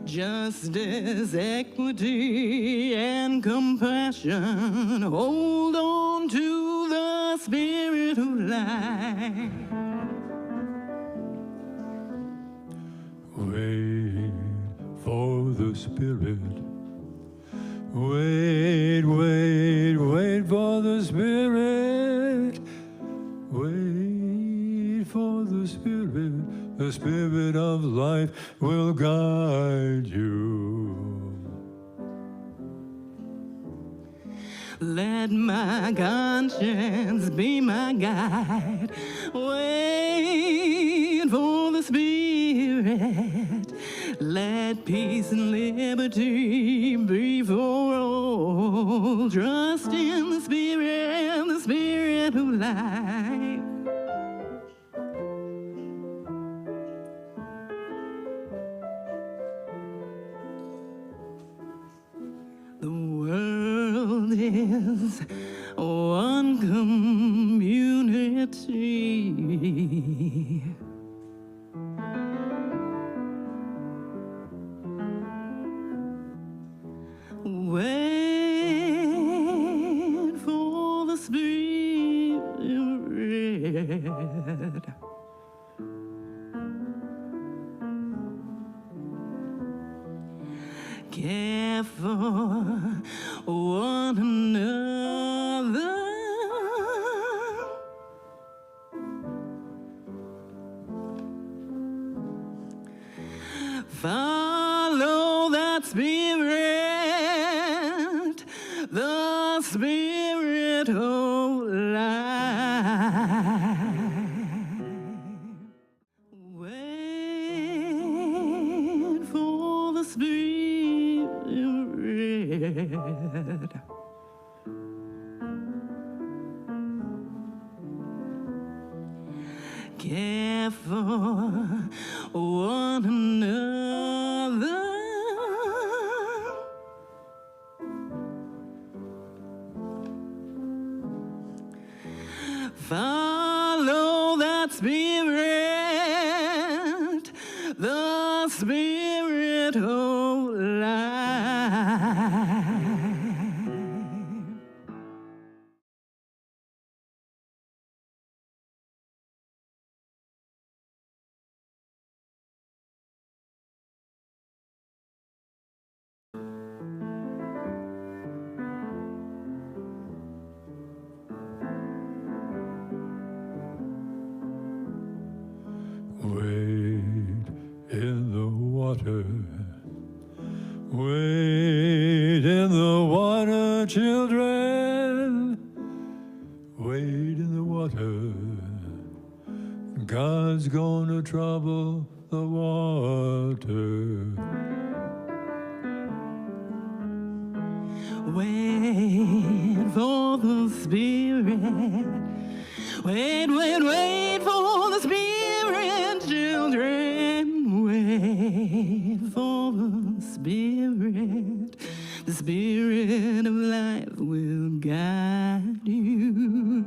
justice, equity, and compassion. Hold on to the spirit of life. Wait for the Spirit. Wait, wait, wait for the Spirit. Wait for the Spirit. The Spirit of life will guide you. Let my conscience be my guide. Wait for the Spirit. Let peace and liberty be for all. Trust in the Spirit of life. The world is one community. Wait for the Spirit. Care for one another. Follow that Spirit, the Spirit of life. Wait for the Spirit. Care for one another. Follow that Spirit, the Spirit of life. Wade in the water. Wade in the water, children. Wade in the water. God's gonna trouble the water. Wait for the Spirit. Wait, wait, wait for the Spirit, children. Wait for the Spirit. The Spirit of life will guide you.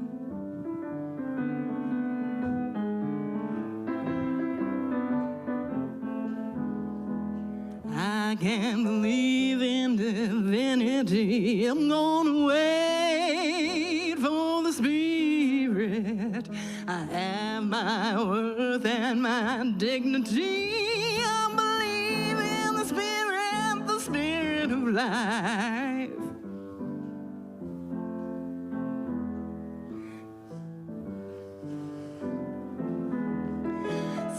I can't believe in divinity. I'm gonna wait for the Spirit. I have my worth and my dignity. I believe in the Spirit of life.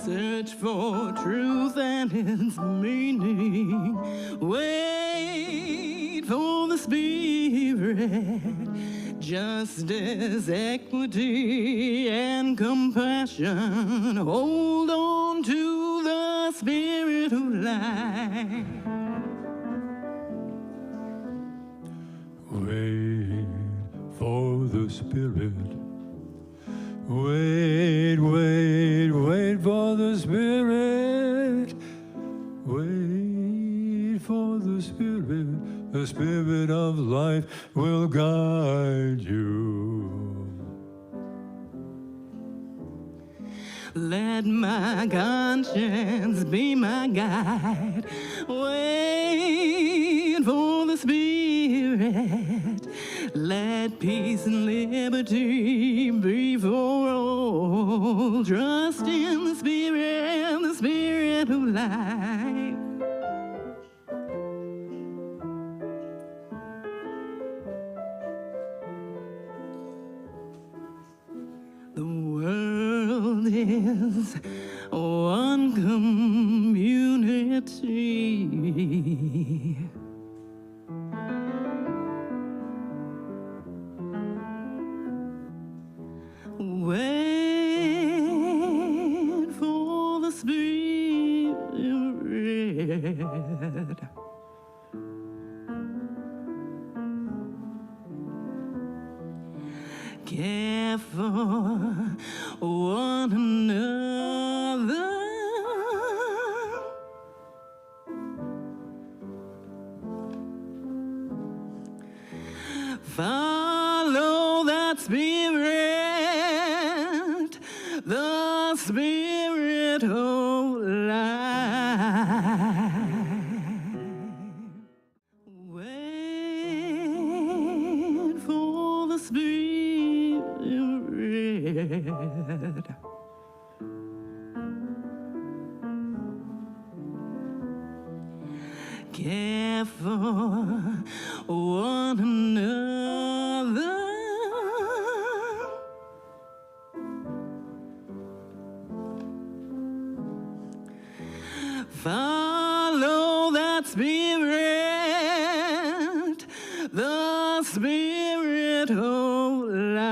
Search for truth and its meaning. Wait for the Spirit. Justice, equity, and compassion. Hold on to the Spirit of life. Wait for the Spirit. Wait, wait, wait for the Spirit. Wait for the Spirit. The Spirit of life will guide you. Let my conscience be my guide. Wait for the Spirit. Let peace and liberty be for all. Trust in the Spirit of life. The world is one community. Wait for the Spirit. Care for one another. Follow that Spirit, the Spirit of life. Wait for the Spirit. Care for one another. Follow that Spirit, the Spirit of life.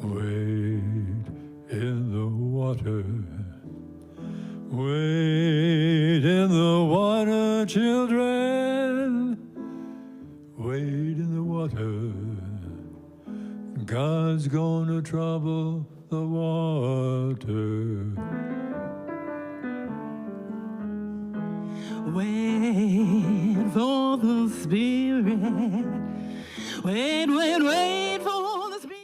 Wade in the water. Wade in the water, children. Wade in the water. God's gonna trouble the water. Wait for the Spirit. Wait for the Spirit.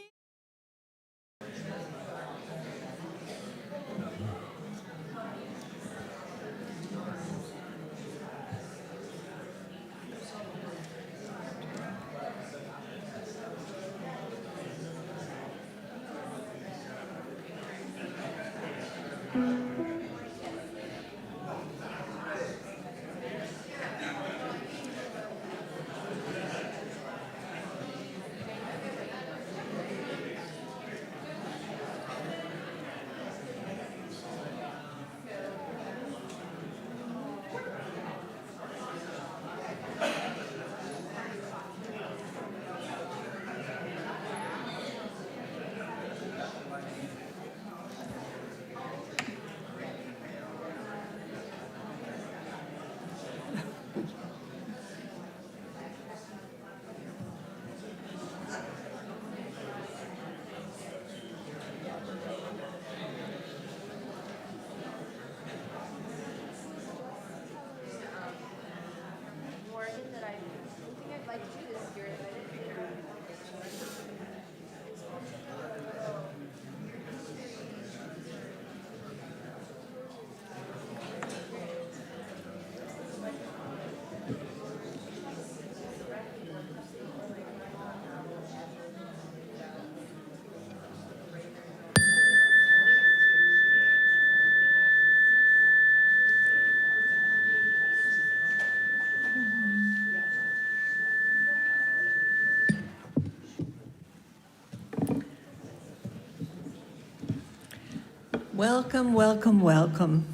Welcome, welcome, welcome.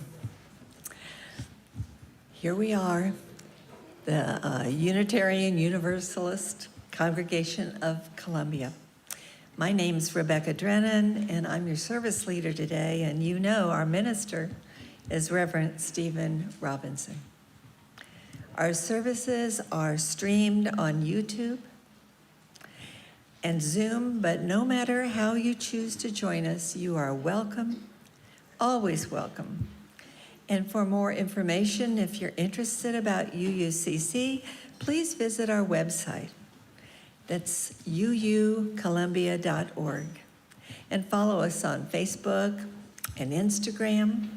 Here we are, the Unitarian Universalist Congregation of Columbia. My name's Rebecca Drennan, and I'm your service leader today, and you know our minister is Reverend Stephen Robinson. Our services are streamed on YouTube and Zoom, but no matter how you choose to join us, you are welcome, always welcome. And for more information, if you're interested about UUCC, please visit our website. That's uucolumbia.org. And follow us on Facebook and Instagram.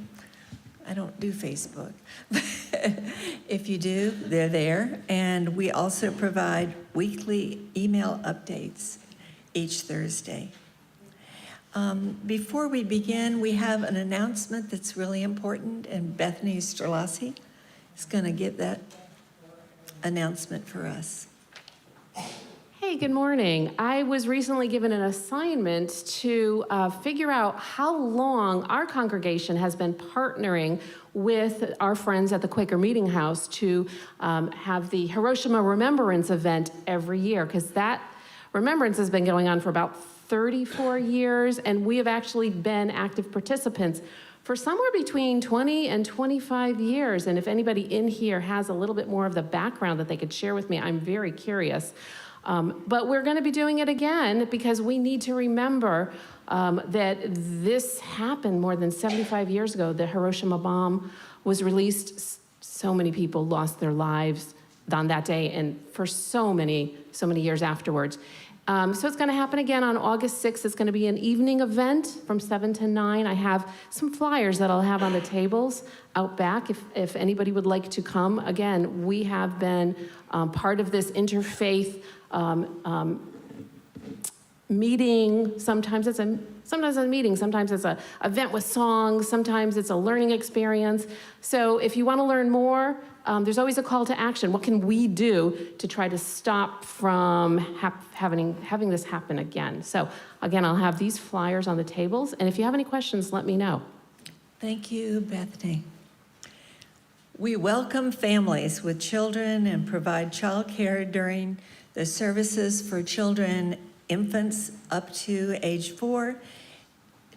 I don't do Facebook. If you do, they're there. And we also provide weekly email updates each Thursday. Before we begin, we have an announcement that's really important, and Bethany Strelasi is going to give that announcement for us. Hey, good morning. I was recently given an assignment to figure out how long our congregation has been partnering with our friends at the Quaker Meeting House to have the Hiroshima Remembrance event every year, because that remembrance has been going on for about 34 years, and we have actually been active participants for somewhere between 20 and 25 years. And if anybody in here has a little bit more of the background that they could share with me, I'm very curious. But we're going to be doing it again because we need to remember that this happened more than 75 years ago. The Hiroshima bomb was released. So many people lost their lives on that day and for so many years afterwards. So it's going to happen again on August 6th. It's going to be an evening event from 7 to 9. I have some flyers that I'll have on the tables out back if anybody would like to come. Again, we have been part of this interfaith meeting. Sometimes it's a meeting, sometimes it's an event with songs, sometimes it's a learning experience. So if you want to learn more, there's always a call to action. What can we do to try to stop from having this happen again? So again, I'll have these flyers on the tables, and if you have any questions, let me know. Thank you, Bethany. We welcome families with children and provide childcare during the services for children, infants up to age 4.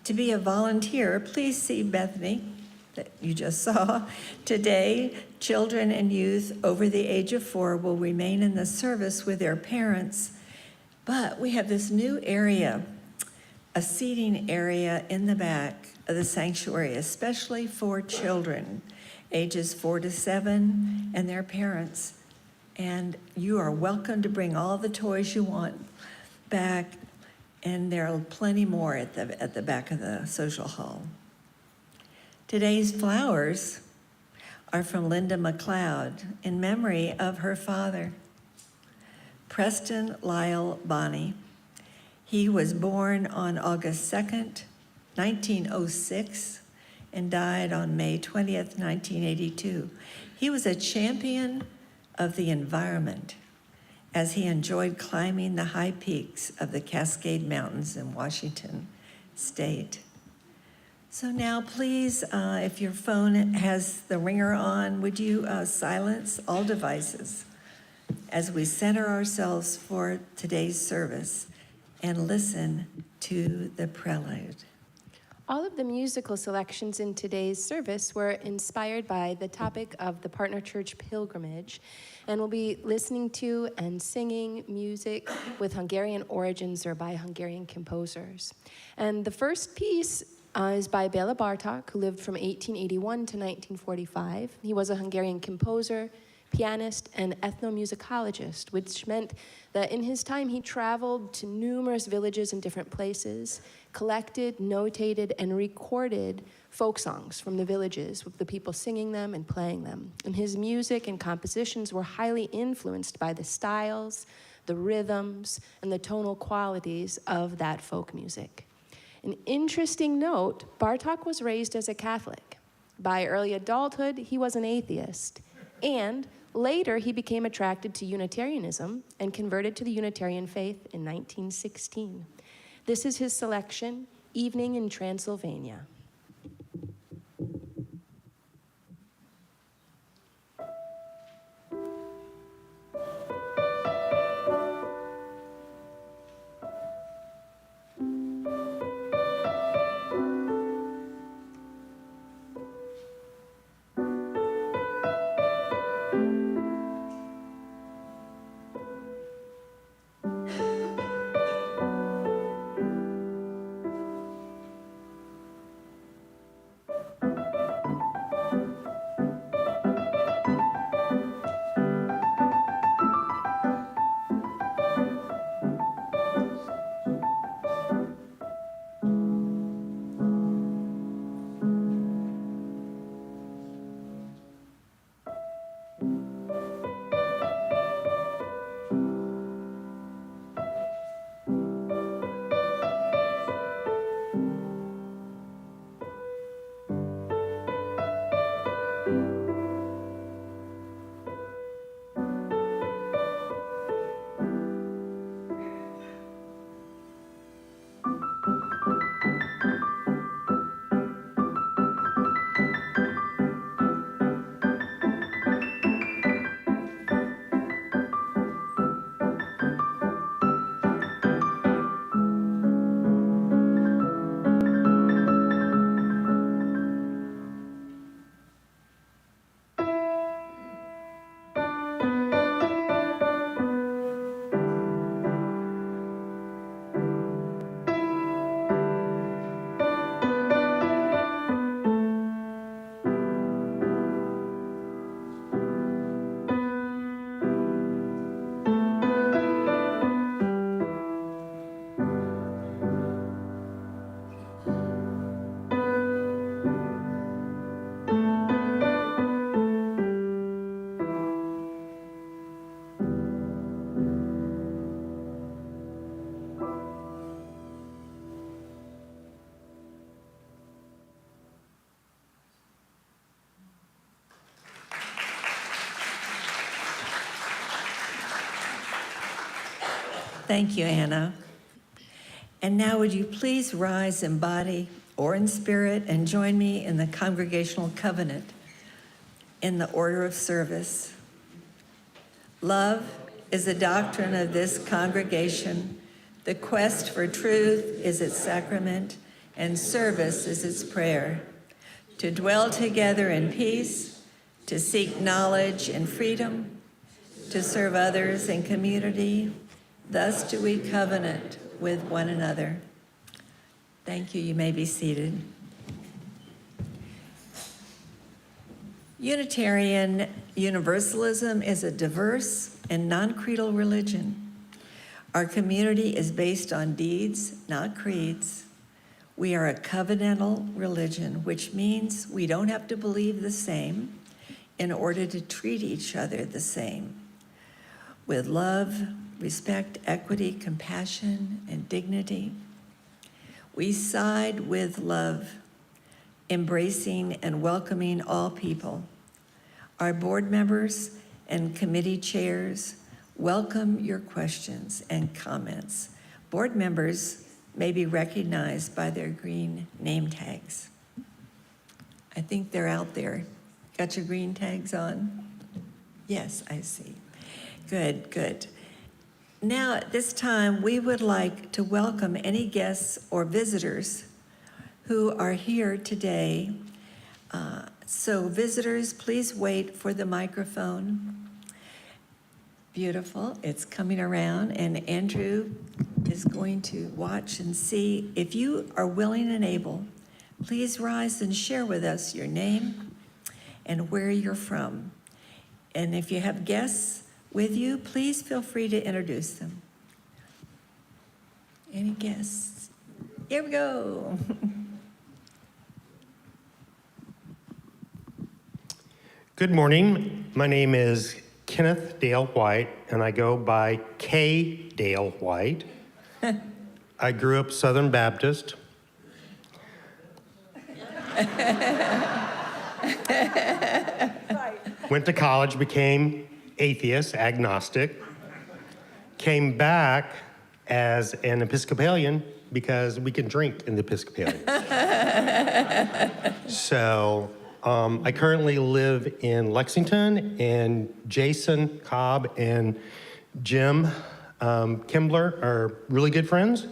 To be a volunteer, please see Bethany that you just saw. Today, children and youth over the age of 4 will remain in the service with their parents, but we have this new area, a seating area in the back of the sanctuary, especially for children, ages 4 to 7 and their parents. And you are welcome to bring all the toys you want back, and there are plenty more at the back of the social hall. Today's flowers are from Linda McLeod in memory of her father, Preston Lyle Bonney. He was born on August 2nd, 1906, and died on May 20th, 1982. He was a champion of the environment as he enjoyed climbing the high peaks of the Cascade Mountains in Washington State. So now please, if your phone has the ringer on, would you silence all devices as we center ourselves for today's service and listen to the prelude. All of the musical selections in today's service were inspired by the topic of the Partner Church pilgrimage, and we'll be listening to and singing music with Hungarian origins or by Hungarian composers. And the first piece is by Béla Bartók, who lived from 1881 to 1945. He was a Hungarian composer, pianist, and ethnomusicologist, which meant that in his time he traveled to numerous villages in different places, collected, notated, and recorded folk songs from the villages with the people singing them and playing them. And his music and compositions were highly influenced by the styles, the rhythms, and the tonal qualities of that folk music. An interesting note, Bartók was raised as a Catholic. By early adulthood, he was an atheist, and later he became attracted to Unitarianism and converted to the Unitarian faith in 1916. This is his selection, Evening in Transylvania. Thank you, Anna. And now would you please rise in body or in spirit and join me in the congregational covenant in the order of service. Love is the doctrine of this congregation. The quest for truth is its sacrament, and service is its prayer. To dwell together in peace, to seek knowledge and freedom, to serve others in community, thus do we covenant with one another. Thank you. You may be seated. Unitarian Universalism is a diverse and non-creedal religion. Our community is based on deeds, not creeds. We are a covenantal religion, which means we don't have to believe the same in order to treat each other the same. With love, respect, equity, compassion, and dignity. We side with love, embracing and welcoming all people. Our board members and committee chairs welcome your questions and comments. Board members may be recognized by their green name tags. I think they're out there. Got your green tags on? Yes, I see. Good, good. Now, at this time, we would like to welcome any guests or visitors who are here today. So visitors, please wait for the microphone. Beautiful, it's coming around, and Andrew is going to watch and see. If you are willing and able, please rise and share with us your name and where you're from. And if you have guests with you, please feel free to introduce them. Any guests? Here we go. Good morning. My name is Kenneth Dale White, and I go by K. Dale White. I grew up Southern Baptist. Went to college, became atheist, agnostic. Came back as an Episcopalian because we can drink in the Episcopalian. So I currently live in Lexington, and Jason Cobb and Jim Kimbler are really good friends.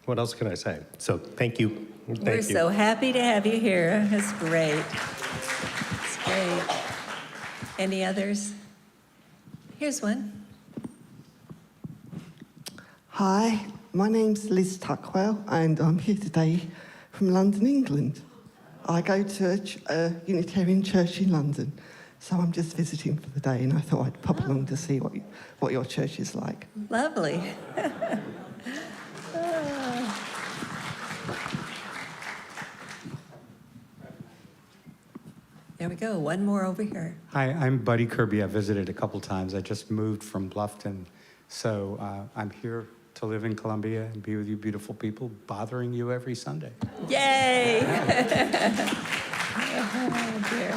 What else can I say? So thank you. We're so happy to have you here. That's great. It's great. Any others? Here's one. Hi, my name's Liz Tuckwell, and I'm here today from London, England. I go to a Unitarian church in London, so I'm just visiting for the day, and I thought I'd pop along to see what your church is like. Lovely. There we go. One more over here. Hi, I'm Buddy Kirby. I visited a couple times. I just moved from Bluffton, so I'm here to live in Columbia and be with you beautiful people, bothering you every Sunday. Yay! Oh, dear.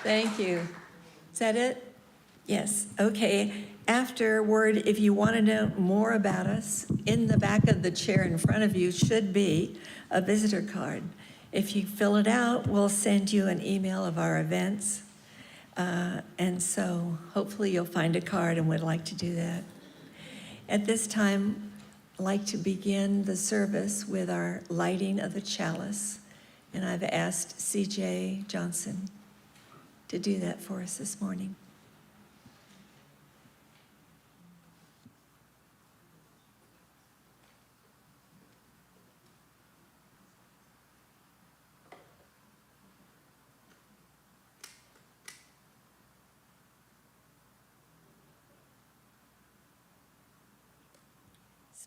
Thank you. Is that it? Yes. Okay. Afterward, if you want to know more about us, in the back of the chair in front of you should be a visitor card. If you fill it out, we'll send you an email of our events. And so hopefully you'll find a card, and we'd like to do that. At this time, I'd like to begin the service with our lighting of the chalice. And I've asked C.J. Johnson to do that for us this morning.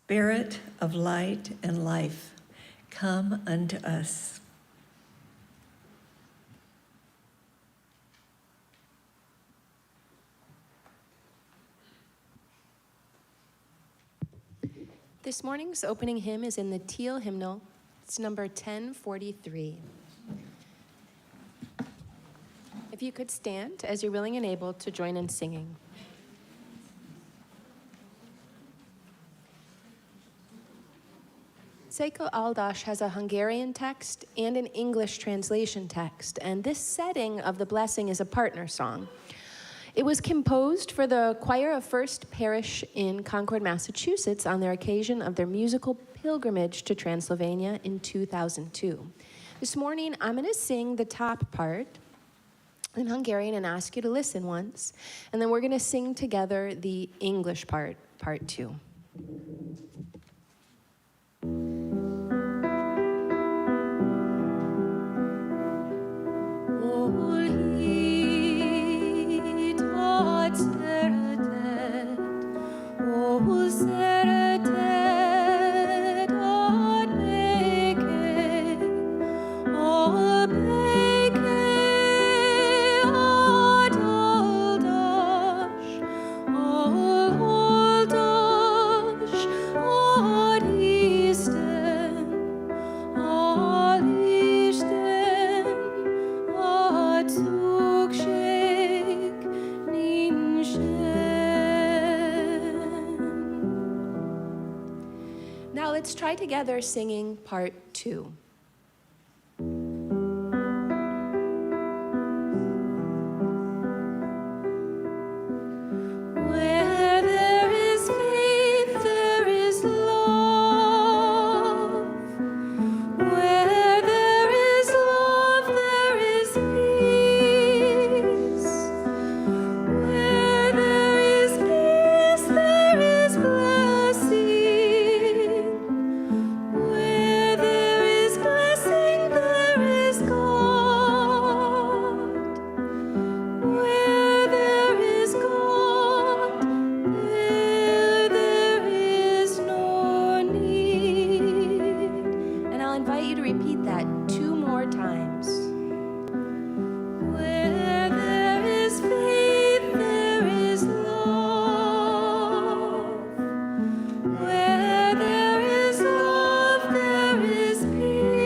Spirit of light and life, come unto us. This morning's opening hymn is in the Teal hymnal. It's number 1043. If you could stand as you're willing and able to join in singing. Szeko Aldas has a Hungarian text and an English translation text, and this setting of the blessing is a partner song. It was composed for the choir of First Parish in Concord, Massachusetts on their occasion of their musical pilgrimage to Transylvania in 2002. This morning, I'm going to sing the top part in Hungarian and ask you to listen once, and then we're going to sing together the English part, part 2. Now let's try together singing part 2. Where there is faith, there is love. Where there is love, there is peace. Where there is peace, there is blessing. Where there is blessing, there is God. Where there is God, there is no need. And I'll invite you to repeat that 2 more times. Where there is faith, there is love. Where there is love, there is peace.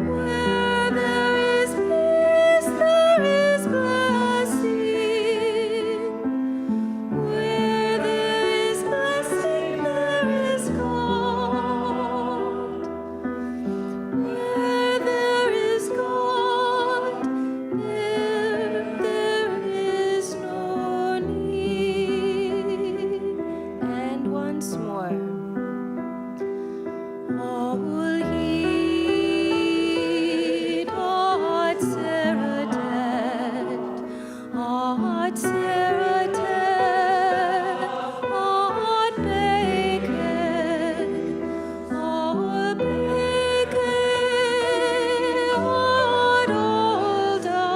Where there is peace, there is blessing. Where there is blessing, there is God. Where there is God, there is no need. And once more. All heed, Od Seradet, Od Seradet, Od Bacon, Od Bacon, Od Oldash,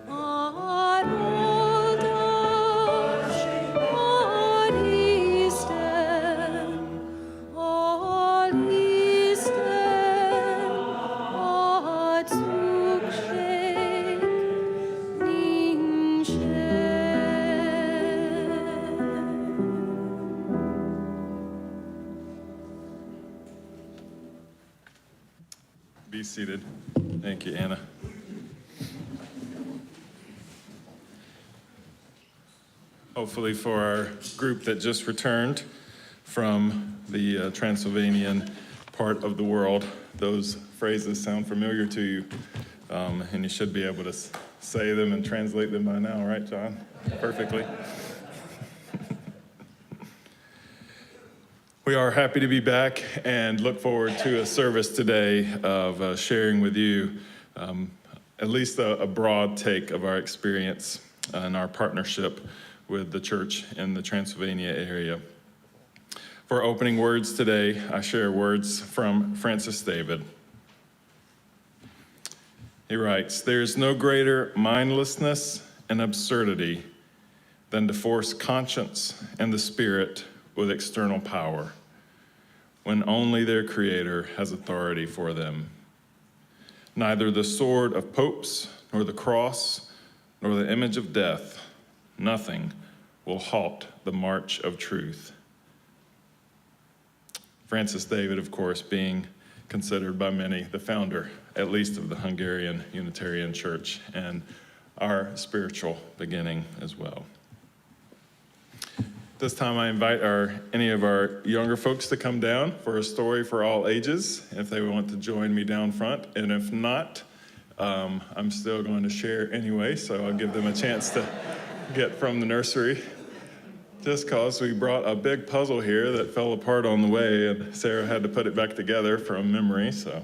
Od Oldash, Od Easton, Od Easton, Od Zugshake, Be seated. Thank you, Anna. Hopefully for our group that just returned from the Transylvanian part of the world, those phrases sound familiar to you, and you should be able to say them and translate them by now, right, John? Perfectly. We are happy to be back and look forward to a service today of sharing with you at least a broad take of our experience and our partnership with the church in the Transylvania area. For opening words today, I share words from Francis David. He writes, "There's no greater mindlessness and absurdity than to force conscience and the spirit with external power, when only their Creator has authority for them. Neither the sword of popes, nor the cross, nor the image of death, nothing will halt the march of truth." Francis David, of course, being considered by many the founder, at least of the Hungarian Unitarian Church, and our spiritual beginning as well. This time I invite any of our younger folks to come down for a story for all ages, if they want to join me down front. And if not, I'm still going to share anyway, so I'll give them a chance to get from the nursery. Just because we brought a big puzzle here that fell apart on the way, and Sarah had to put it back together from memory, so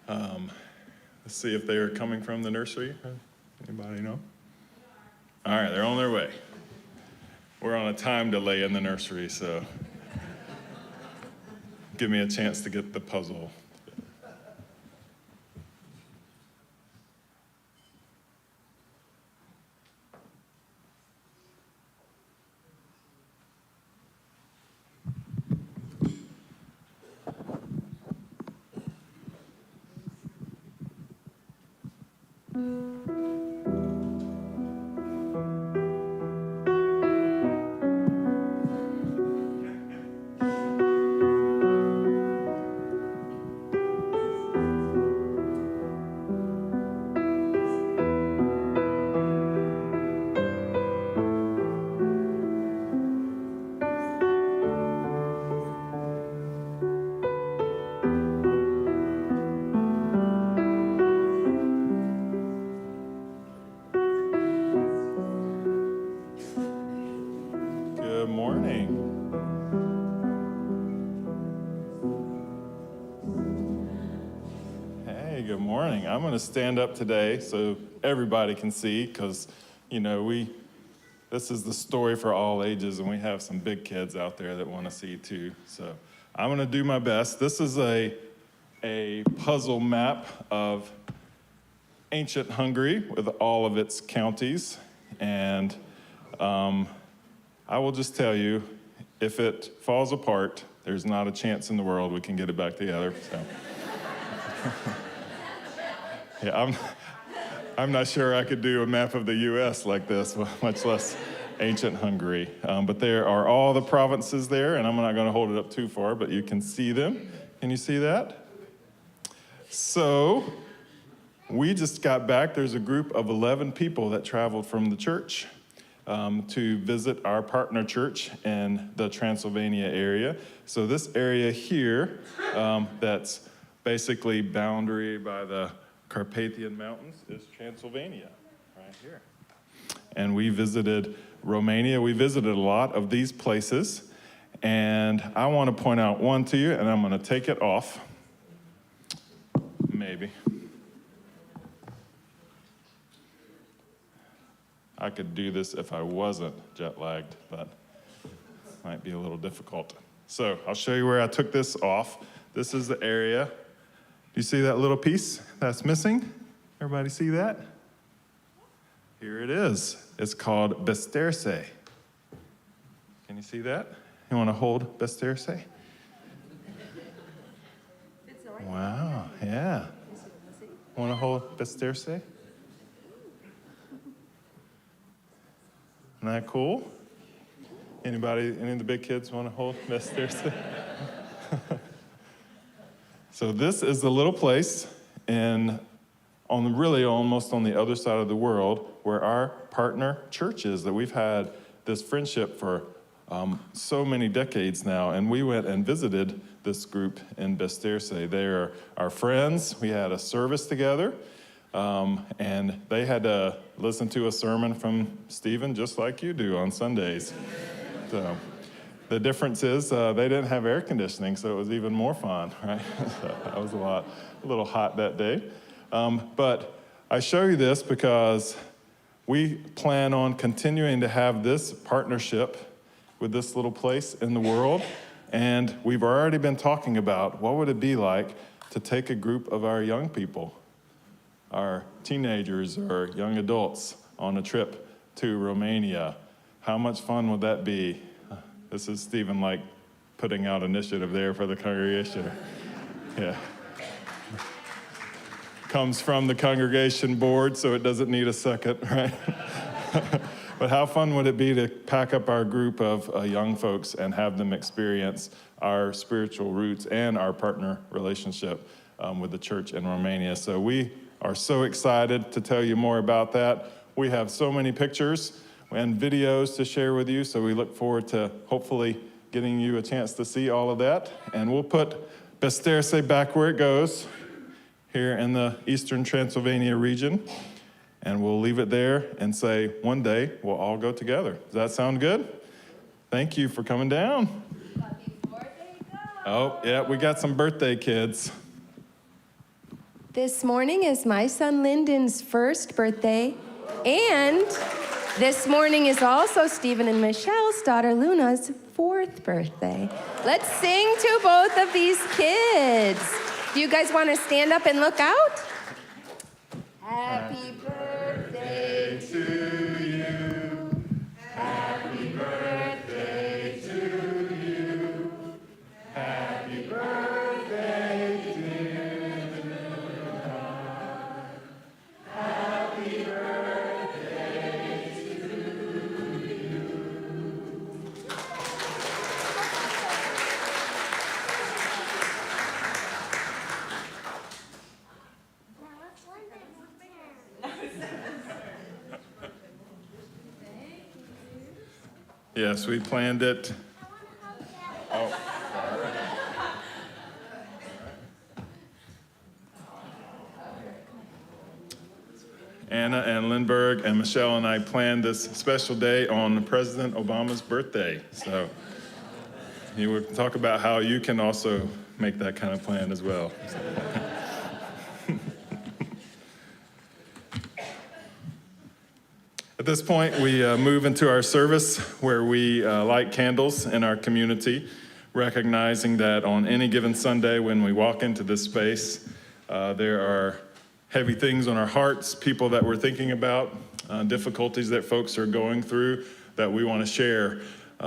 let's see if they are coming from the nursery. Anybody know? All right, they're on their way. We're on a time delay in the nursery, so give me a chance to get the puzzle. Good morning. Hey, good morning. I'm going to stand up today so everybody can see, because, you know, this is the story for all ages, and we have some big kids out there that want to see too. So I'm going to do my best. This is a puzzle map of ancient Hungary with all of its counties, and I will just tell you, if it falls apart, there's not a chance in the world we can get it back together. So. Yeah, I'm not sure I could do a map of the U.S. like this, much less ancient Hungary. But there are all the provinces there, and I'm not going to hold it up too far, but you can see them. Can you see that? So we just got back. There's a group of 11 people that traveled from the church to visit our partner church in the Transylvania area. So this area here, that's basically boundary by the Carpathian Mountains, is Transylvania, right here. And we visited Romania. We visited a lot of these places. And I want to point out one to you, and I'm going to take it off. Maybe. I could do this if I wasn't jet lagged, but it might be a little difficult. So I'll show you where I took this off. This is the area. Do you see that little piece that's missing? Everybody see that? Here it is. It's called Besterse. Can you see that? You want to hold Besterse? Wow, yeah. Want to hold Besterse? Isn't that cool? Any of the big kids want to hold Besterse? So this is the little place almost on the other side of the world where our partner church is, that we've had this friendship for so many decades now. And we went and visited this group in Besterse. They are our friends. We had a service together, and they had to listen to a sermon from Stephen just like you do on Sundays. So the difference is they didn't have air conditioning, so it was even more fun, right? So that was a little hot that day. But I show you this because we plan on continuing to have this partnership with this little place in the world. And we've already been talking about what would it be like to take a group of our young people, our teenagers or young adults, on a trip to Romania. How much fun would that be? This is Stephen putting out initiative there for the congregation. Yeah. Comes from the congregation board, so it doesn't need a second, right? But how fun would it be to pack up our group of young folks and have them experience our spiritual roots and our partner relationship with the church in Romania. So we are so excited to tell you more about that. We have so many pictures. and videos to share with you. So we look forward to hopefully getting you a chance to see all of that. And we'll put Besterse back where it goes, here in the Eastern Transylvania region. And we'll leave it there and say, one day we'll all go together. Does that sound good? Thank you for coming down. But before they go. Oh, yeah, we got some birthday kids. This morning is my son Lyndon's first birthday, and this morning is also Stephen and Michelle's daughter Luna's 4th birthday. Let's sing to both of these kids. Do you guys want to stand up and look out? Happy birthday to you. Happy birthday to you. Happy birthday, dear Luna. Happy birthday to you. Yes, we planned it. Oh. Anna and Lindbergh and Michelle and I planned this special day on President Obama's birthday. So you would talk about how you can also make that kind of plan as well. At this point, we move into our service where we light candles in our community, recognizing that on any given Sunday when we walk into this space, there are heavy things on our hearts, people that we're thinking about, difficulties that folks are going through, that we want to share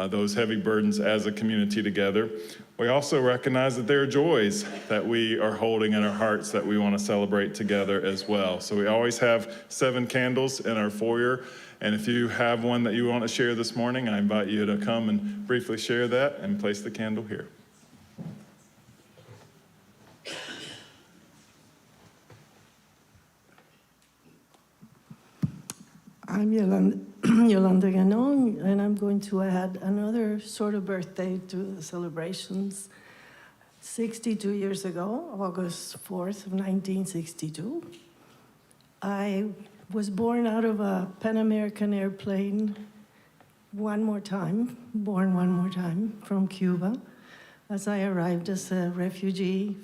those heavy burdens as a community together. We also recognize that there are joys that we are holding in our hearts that we want to celebrate together as well. So we always have 7 candles in our foyer. And if you have one that you want to share this morning, I invite you to come and briefly share that and place the candle here. I'm Yolanda Ganon, and I'm going to add another sort of birthday to the celebrations. 62 years ago, August 4th of 1962, I was born out of a Pan American airplane born one more time from Cuba, as I arrived as a refugee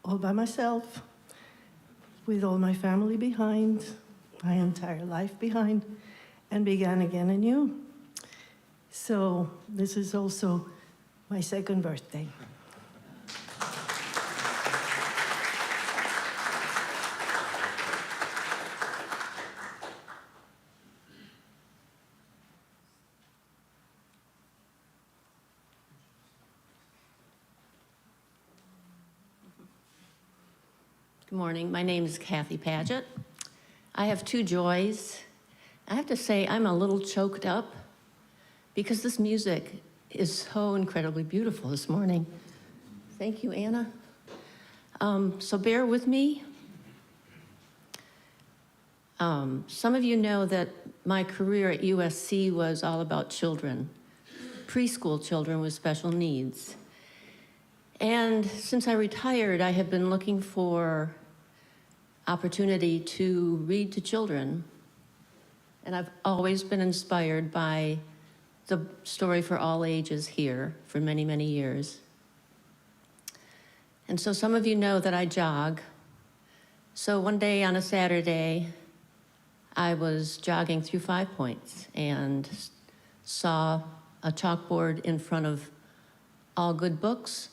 all by myself, with all my family behind, my entire life behind, and began again anew. So this is also my 2nd birthday. Good morning. My name is Kathy Paget. I have 2 joys. I have to say I'm a little choked up because this music is so incredibly beautiful this morning. Thank you, Anna. So bear with me. Some of you know that my career at USC was all about children, preschool children with special needs. And since I retired, I have been looking for opportunity to read to children. And I've always been inspired by the story for all ages here for many, many years. And so some of you know that I jog. So one day on a Saturday, I was jogging through 5 Points and saw a chalkboard in front of All Good Books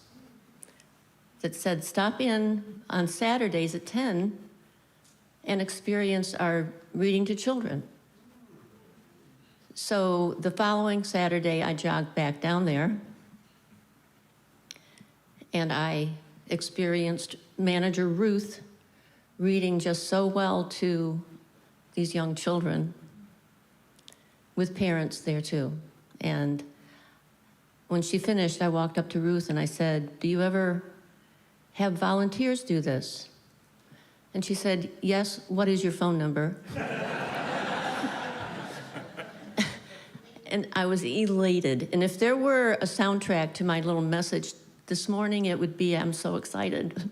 that said, stop in on Saturdays at 10 and experience our reading to children. So the following Saturday, I jogged back down there and I experienced Manager Ruth reading just so well to these young children with parents there too. And when she finished, I walked up to Ruth and I said, do you ever have volunteers do this? And she said, yes, what is your phone number? and I was elated. And if there were a soundtrack to my little message this morning, it would be, I'm so excited.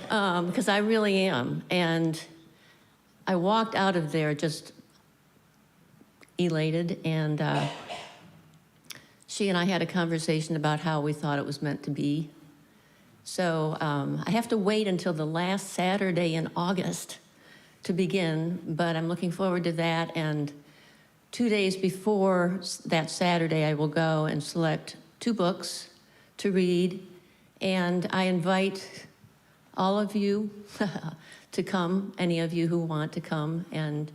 Because I really am. And I walked out of there just elated, and she and I had a conversation about how we thought it was meant to be. So I have to wait until the last Saturday in August to begin, but I'm looking forward to that. And 2 days before that Saturday, I will go and select 2 books to read. And I invite all of you to come, any of you who want to come and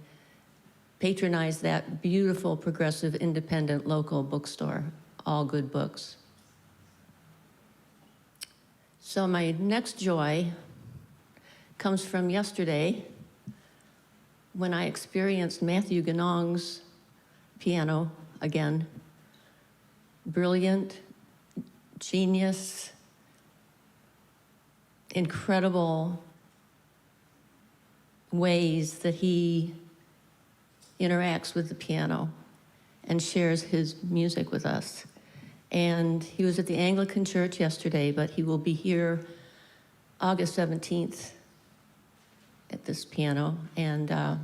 patronize that beautiful, progressive, independent, local bookstore. All good books. So my next joy comes from yesterday when I experienced Matthew Ganong's piano again. Brilliant, genius, incredible ways that he interacts with the piano and shares his music with us. And he was at the Anglican Church yesterday, but he will be here August 17th at this piano. And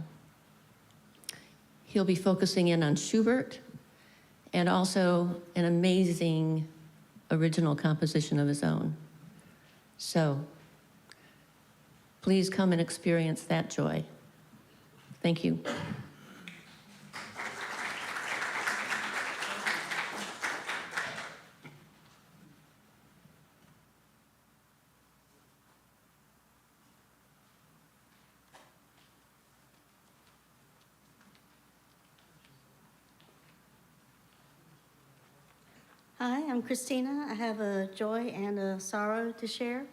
he'll be focusing in on Schubert and also an amazing original composition of his own. So please come and experience that joy. Thank you. Hi, I'm Christina. I have a joy and a sorrow to share.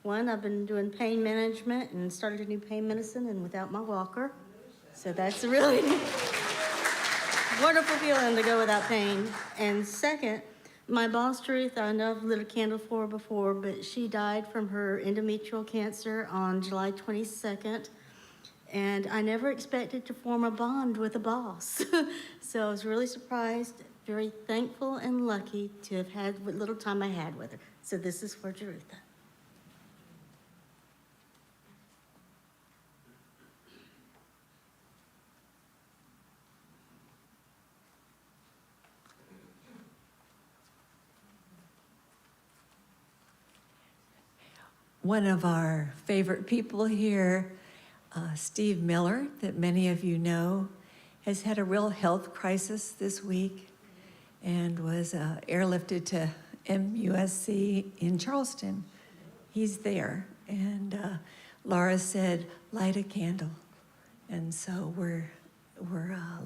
One, I've been doing pain management and started a new pain medicine and without my walker. So that's a really wonderful feeling to go without pain. And second, my boss, Ruth, I know I've lit a candle for her before, but she died from her endometrial cancer on July 22nd. And I never expected to form a bond with a boss. So I was really surprised, very thankful and lucky to have had what little time I had with her. So this is for Jerutha. One of our favorite people here, Steve Miller, that many of you know, has had a real health crisis this week and was airlifted to MUSC in Charleston. He's there, and Laura said, light a candle. And so we're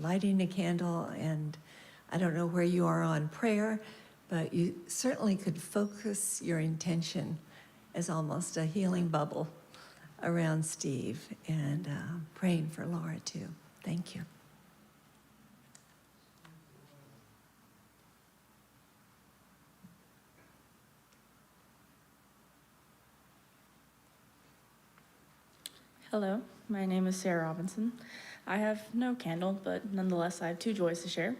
lighting a candle, and I don't know where you are on prayer, but you certainly could focus your intention as almost a healing bubble around Steve, and praying for Laura too. Thank you. Hello, my name is Sarah Robinson. I have no candle, but nonetheless, I have 2 joys to share.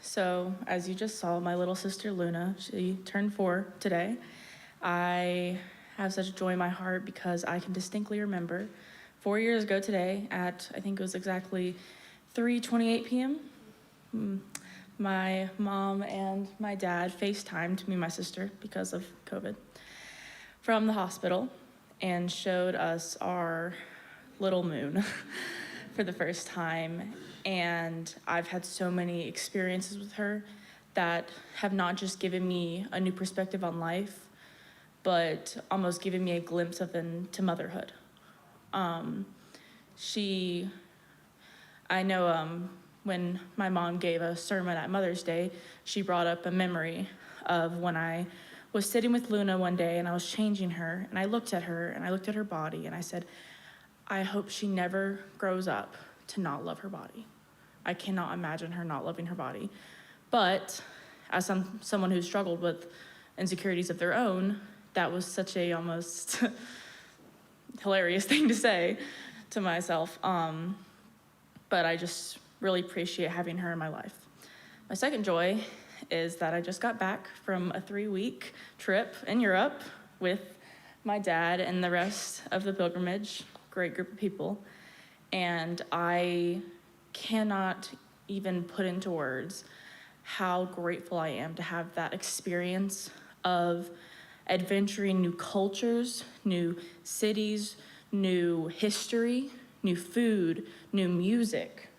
So, as you just saw, my little sister Luna, she turned 4 today. I have such joy in my heart because I can distinctly remember 4 years ago today at, I think it was exactly 3:28 p.m., my mom and my dad FaceTimed me and my sister because of COVID from the hospital and showed us our little moon for the first time. And I've had so many experiences with her that have not just given me a new perspective on life, but almost given me a glimpse of into motherhood. I know when my mom gave a sermon at Mother's Day, she brought up a memory of when I was sitting with Luna one day and I was changing her, and I looked at her and I looked at her body and I said, I hope she never grows up to not love her body. I cannot imagine her not loving her body. But as someone who struggled with insecurities of their own, that was such a almost hilarious thing to say to myself. But I just really appreciate having her in my life. My second joy is that I just got back from a 3-week trip in Europe with my dad and the rest of the pilgrimage, great group of people. And I cannot even put into words how grateful I am to have that experience of adventuring new cultures, new cities, new history, new food, new music.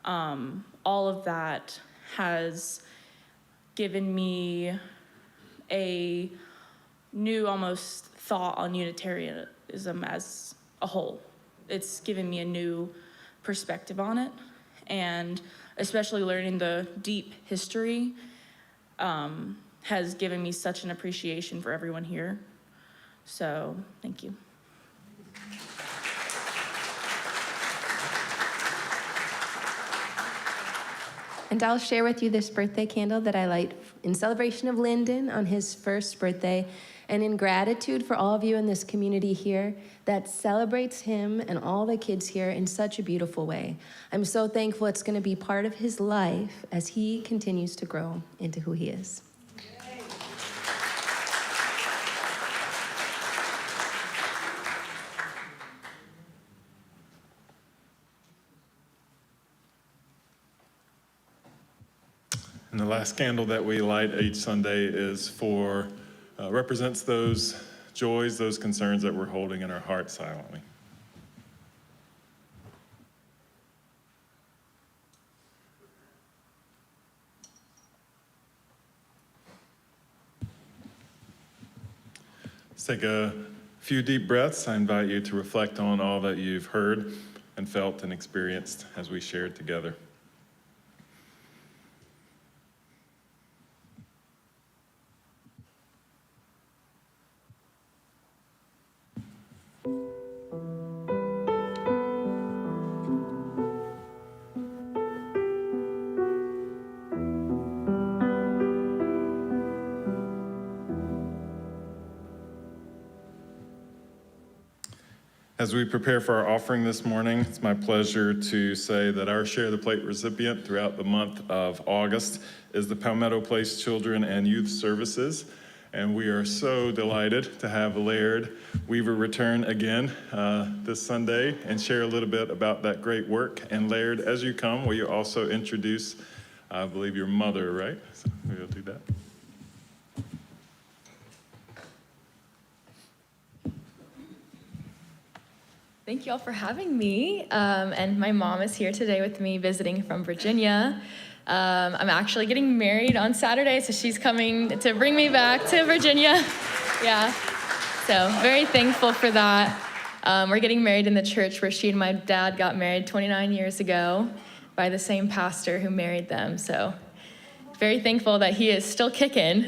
All of that has given me a new almost thought on Unitarianism as a whole. It's given me a new perspective on it, and especially learning the deep history has given me such an appreciation for everyone here. So, thank you. And I'll share with you this birthday candle that I light in celebration of Lyndon on his first birthday, and in gratitude for all of you in this community here that celebrates him and all the kids here in such a beautiful way. I'm so thankful it's going to be part of his life as he continues to grow into who he is. And the last candle that we light each Sunday is represents those joys, those concerns that we're holding in our hearts silently. Let's take a few deep breaths. I invite you to reflect on all that you've heard and felt and experienced as we shared together. As we prepare for our offering this morning, it's my pleasure to say that our Share the Plate recipient throughout the month of August is the Palmetto Place Children and Youth Services. And we are so delighted to have Laird Weaver return again this Sunday and share a little bit about that great work. And Laird, as you come, will you also introduce, I believe, your mother, right? So we'll do that. Thank you all for having me. And my mom is here today with me visiting from Virginia. I'm actually getting married on Saturday, so she's coming to bring me back to Virginia. Yeah, so very thankful for that. We're getting married in the church where she and my dad got married 29 years ago by the same pastor who married them. So very thankful that he is still kicking.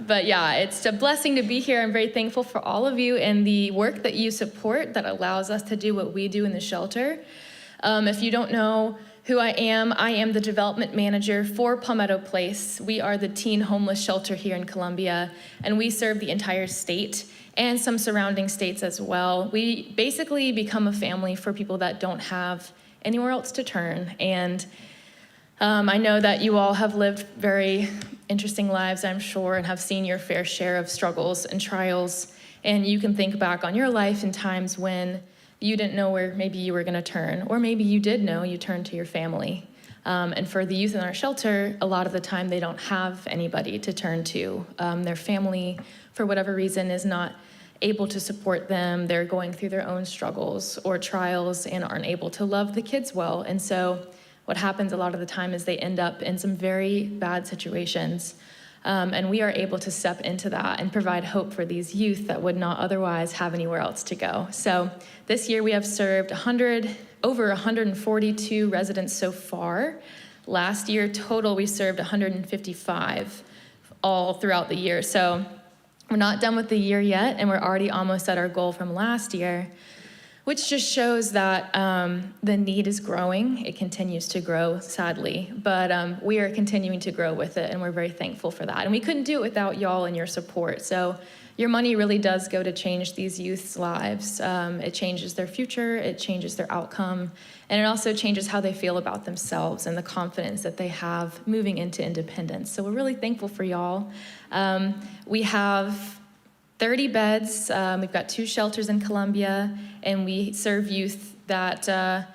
But yeah, it's a blessing to be here. I'm very thankful for all of you and the work that you support that allows us to do what we do in the shelter. If you don't know who I am the development manager for Palmetto Place. We are the teen homeless shelter here in Columbia, and we serve the entire state and some surrounding states as well. We basically become a family for people that don't have anywhere else to turn. And I know that you all have lived very interesting lives, I'm sure, and have seen your fair share of struggles and trials. And you can think back on your life in times when you didn't know where maybe you were going to turn, or maybe you did know, you turned to your family. And for the youth in our shelter, a lot of the time they don't have anybody to turn to. Their family, for whatever reason, is not able to support them. They're going through their own struggles or trials and aren't able to love the kids well. And so what happens a lot of the time is they end up in some very bad situations. And we are able to step into that and provide hope for these youth that would not otherwise have anywhere else to go. So this year we have served over 142 residents so far. Last year total we served 155 all throughout the year. So we're not done with the year yet, and we're already almost at our goal from last year. which just shows that the need is growing. It continues to grow, sadly, but we are continuing to grow with it, and we're very thankful for that. And we couldn't do it without y'all and your support. So your money really does go to change these youth's lives. It changes their future, it changes their outcome, and it also changes how they feel about themselves and the confidence that they have moving into independence. So we're really thankful for y'all. We have 30 beds. We've got 2 shelters in Columbia, and we serve youth that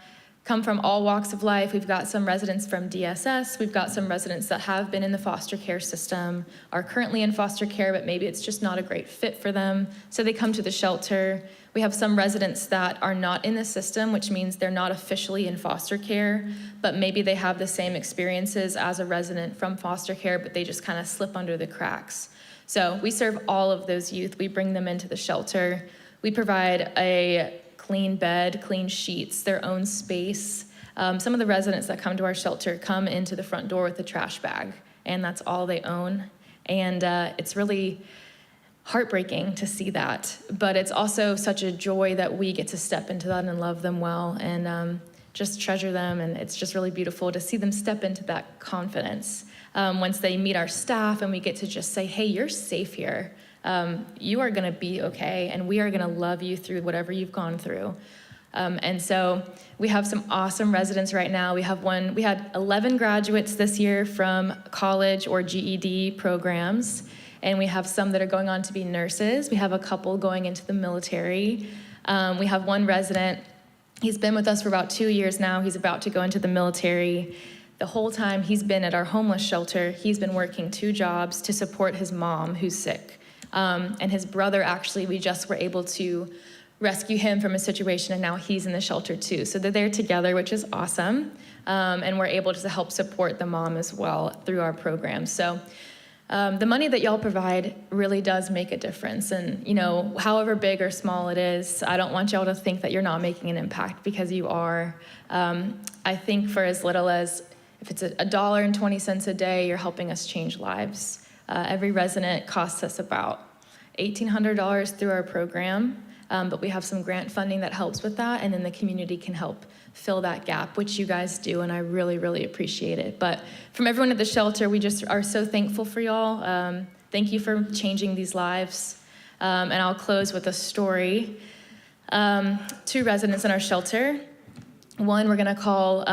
come from all walks of life. We've got some residents from DSS. We've got some residents that have been in the foster care system, are currently in foster care, but maybe it's just not a great fit for them, so they come to the shelter. We have some residents that are not in the system, which means they're not officially in foster care, but maybe they have the same experiences as a resident from foster care, but they just kind of slip under the cracks. So we serve all of those youth. We bring them into the shelter. We provide a clean bed, clean sheets, their own space. Some of the residents that come to our shelter come into the front door with a trash bag, and that's all they own. And it's really heartbreaking to see that, but it's also such a joy that we get to step into that and love them well and just treasure them, and it's just really beautiful to see them step into that confidence. Once they meet our staff and we get to just say, hey, you're safe here. You are gonna be okay, and we are gonna love you through whatever you've gone through. And so we have some awesome residents right now. We had 11 graduates this year from college or GED programs, and we have some that are going on to be nurses. We have a couple going into the military. We have one resident, he's been with us for about 2 years now. He's about to go into the military. The whole time he's been at our homeless shelter, he's been working 2 jobs to support his mom who's sick. And his brother, actually, we just were able to rescue him from a situation, and now he's in the shelter too. So they're there together, which is awesome. And we're able to help support the mom as well through our program. So the money that y'all provide really does make a difference. And, you know, however big or small it is, I don't want y'all to think that you're not making an impact, because you are. I think for as little as, if it's $1.20 a day, you're helping us change lives. Every resident costs us about $1,800 through our program, but we have some grant funding that helps with that, and then the community can help fill that gap, which you guys do, and I really, really appreciate it. But from everyone at the shelter, we just are so thankful for y'all. Thank you for changing these lives. And I'll close with a story. 2 residents in our shelter. One we're gonna call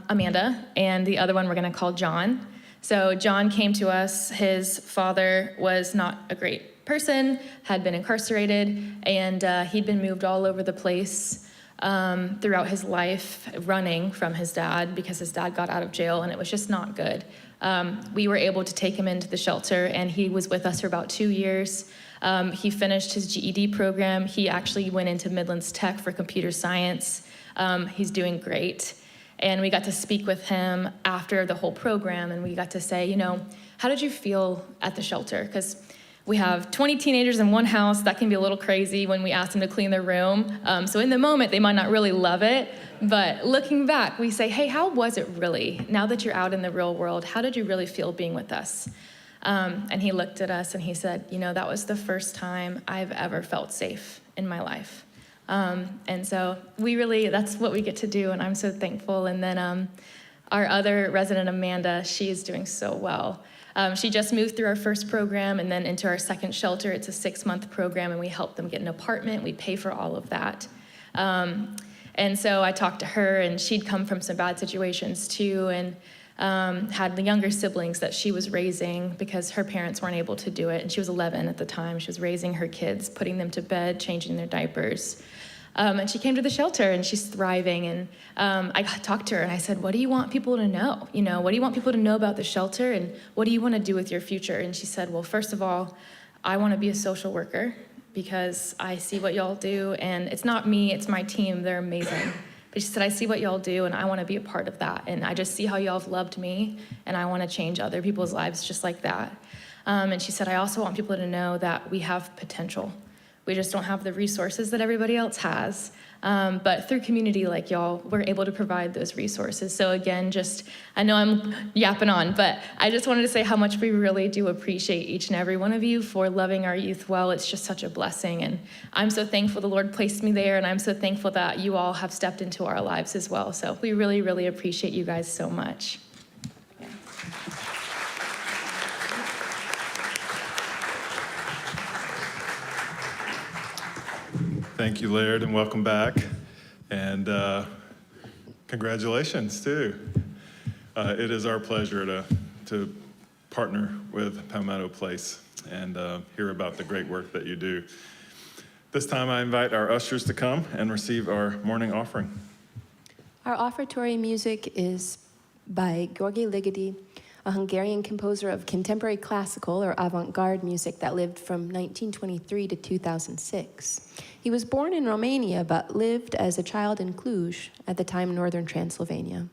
Amanda, and the other one we're gonna call John. So John came to us. His father was not a great person, had been incarcerated, and he'd been moved all over the place throughout his life, running from his dad because his dad got out of jail, and it was just not good. We were able to take him into the shelter, and he was with us for about 2 years. He finished his GED program. He actually went into Midlands Tech for computer science. He's doing great. And we got to speak with him after the whole program, and we got to say, you know, how did you feel at the shelter? Because we have 20 teenagers in one house. That can be a little crazy when we ask them to clean their room. So in the moment, they might not really love it. But looking back, we say, hey, how was it really? Now that you're out in the real world, how did you really feel being with us? And he looked at us and he said, you know, that was the first time I've ever felt safe in my life. And so that's what we get to do, and I'm so thankful. And then our other resident, Amanda, she is doing so well. She just moved through our first program and then into our second shelter. It's a 6-month program, and we help them get an apartment. We pay for all of that. And so I talked to her, and she'd come from some bad situations too, and had the younger siblings that she was raising because her parents weren't able to do it. And she was 11 at the time. She was raising her kids, putting them to bed, changing their diapers. And she came to the shelter, and she's thriving. And I talked to her, and I said, what do you want people to know? You know, what do you want people to know about the shelter, and what do you want to do with your future? And she said, well, first of all, I want to be a social worker because I see what y'all do, and it's not me, it's my team. They're amazing. But she said, I see what y'all do, and I want to be a part of that. And I just see how y'all have loved me, and I want to change other people's lives just like that. And she said, I also want people to know that we have potential. We just don't have the resources that everybody else has. But through community like y'all, we're able to provide those resources. So again, I know I'm yapping on, but I just wanted to say how much we really do appreciate each and every one of you for loving our youth well. It's just such a blessing. And I'm so thankful the Lord placed me there, and I'm so thankful that you all have stepped into our lives as well. So we really, really appreciate you guys so much. Thank you, Laird, and welcome back. And congratulations, too. It is our pleasure to partner with Palmetto Place and hear about the great work that you do. This time I invite our ushers to come and receive our morning offering. Our offertory music is by Gheorghe Ligeti, a Hungarian composer of contemporary classical or avant-garde music that lived from 1923 to 2006. He was born in Romania but lived as a child in Cluj, at the time northern Transylvania.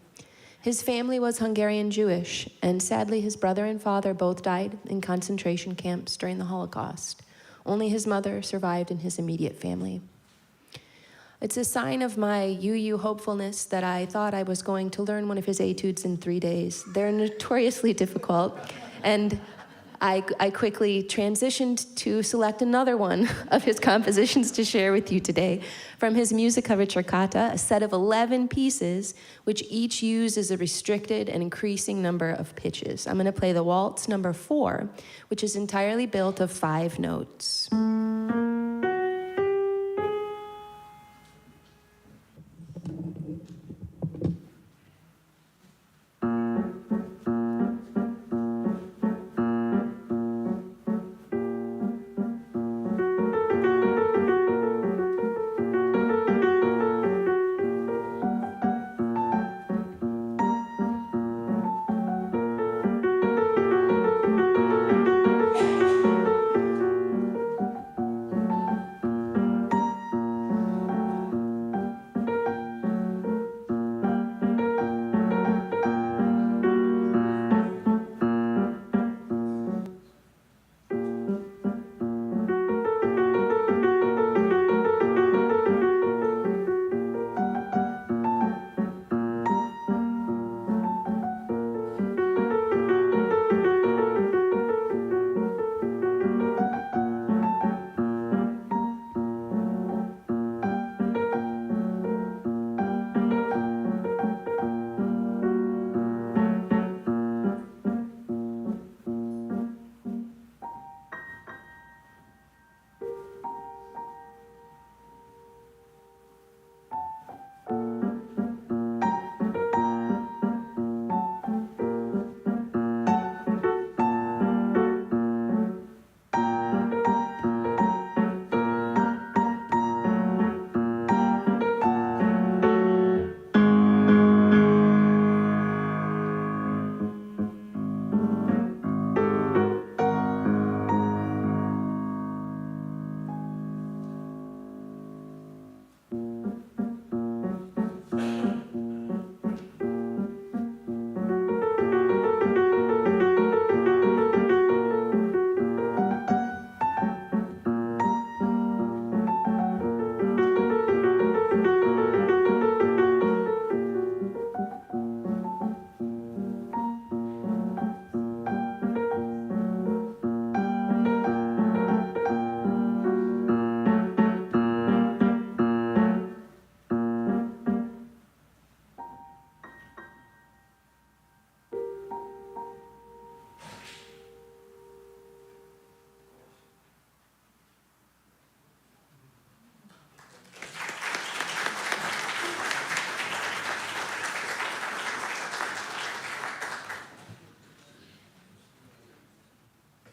His family was Hungarian Jewish, and sadly his brother and father both died in concentration camps during the Holocaust. Only his mother survived in his immediate family. It's a sign of my UU hopefulness that I thought I was going to learn one of his etudes in 3 days. They're notoriously difficult, and I quickly transitioned to select another one of his compositions to share with you today from his Musica Ricercata, a set of 11 pieces, which each uses a restricted and increasing number of pitches. I'm gonna play the waltz number 4, which is entirely built of 5 notes.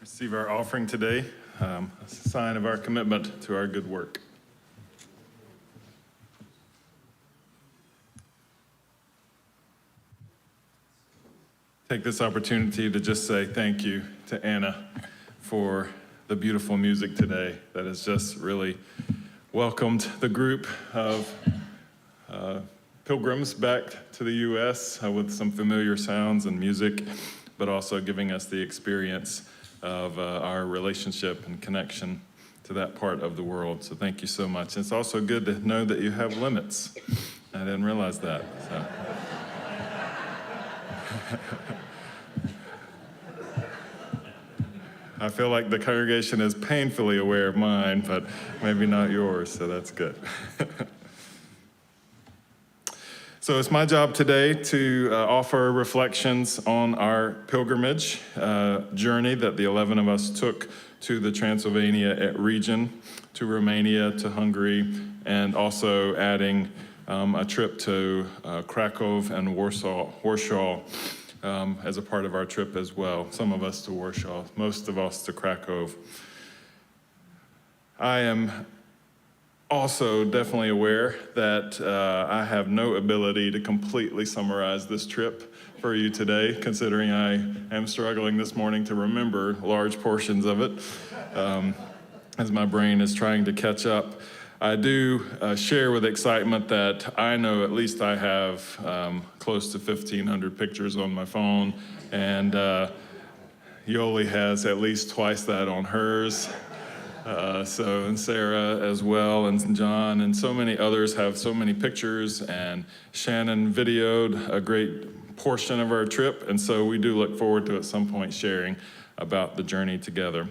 Receive our offering today, a sign of our commitment to our good work. Take this opportunity to just say thank you to Anna for the beautiful music today that has just really welcomed the group of pilgrims back to the U.S. With some familiar sounds and music, but also giving us the experience of our relationship and connection to that part of the world. So thank you so much. It's also good to know that you have limits. I didn't realize that. So. I feel like the congregation is painfully aware of mine, but maybe not yours, so that's good. So it's my job today to offer reflections on our pilgrimage journey that the 11 of us took to the Transylvania region, to Romania, to Hungary, and also adding a trip to Krakow and Warsaw as a part of our trip as well. Some of us to Warsaw, most of us to Krakow. I am also definitely aware that I have no ability to completely summarize this trip for you today, considering I am struggling this morning to remember large portions of it as my brain is trying to catch up. I do share with excitement that I know at least I have close to 1,500 pictures on my phone, and Yoli has at least twice that on hers. And Sarah as well, and John, and so many others have so many pictures, and Shannon videoed a great portion of our trip, and so we do look forward to at some point sharing about the journey together.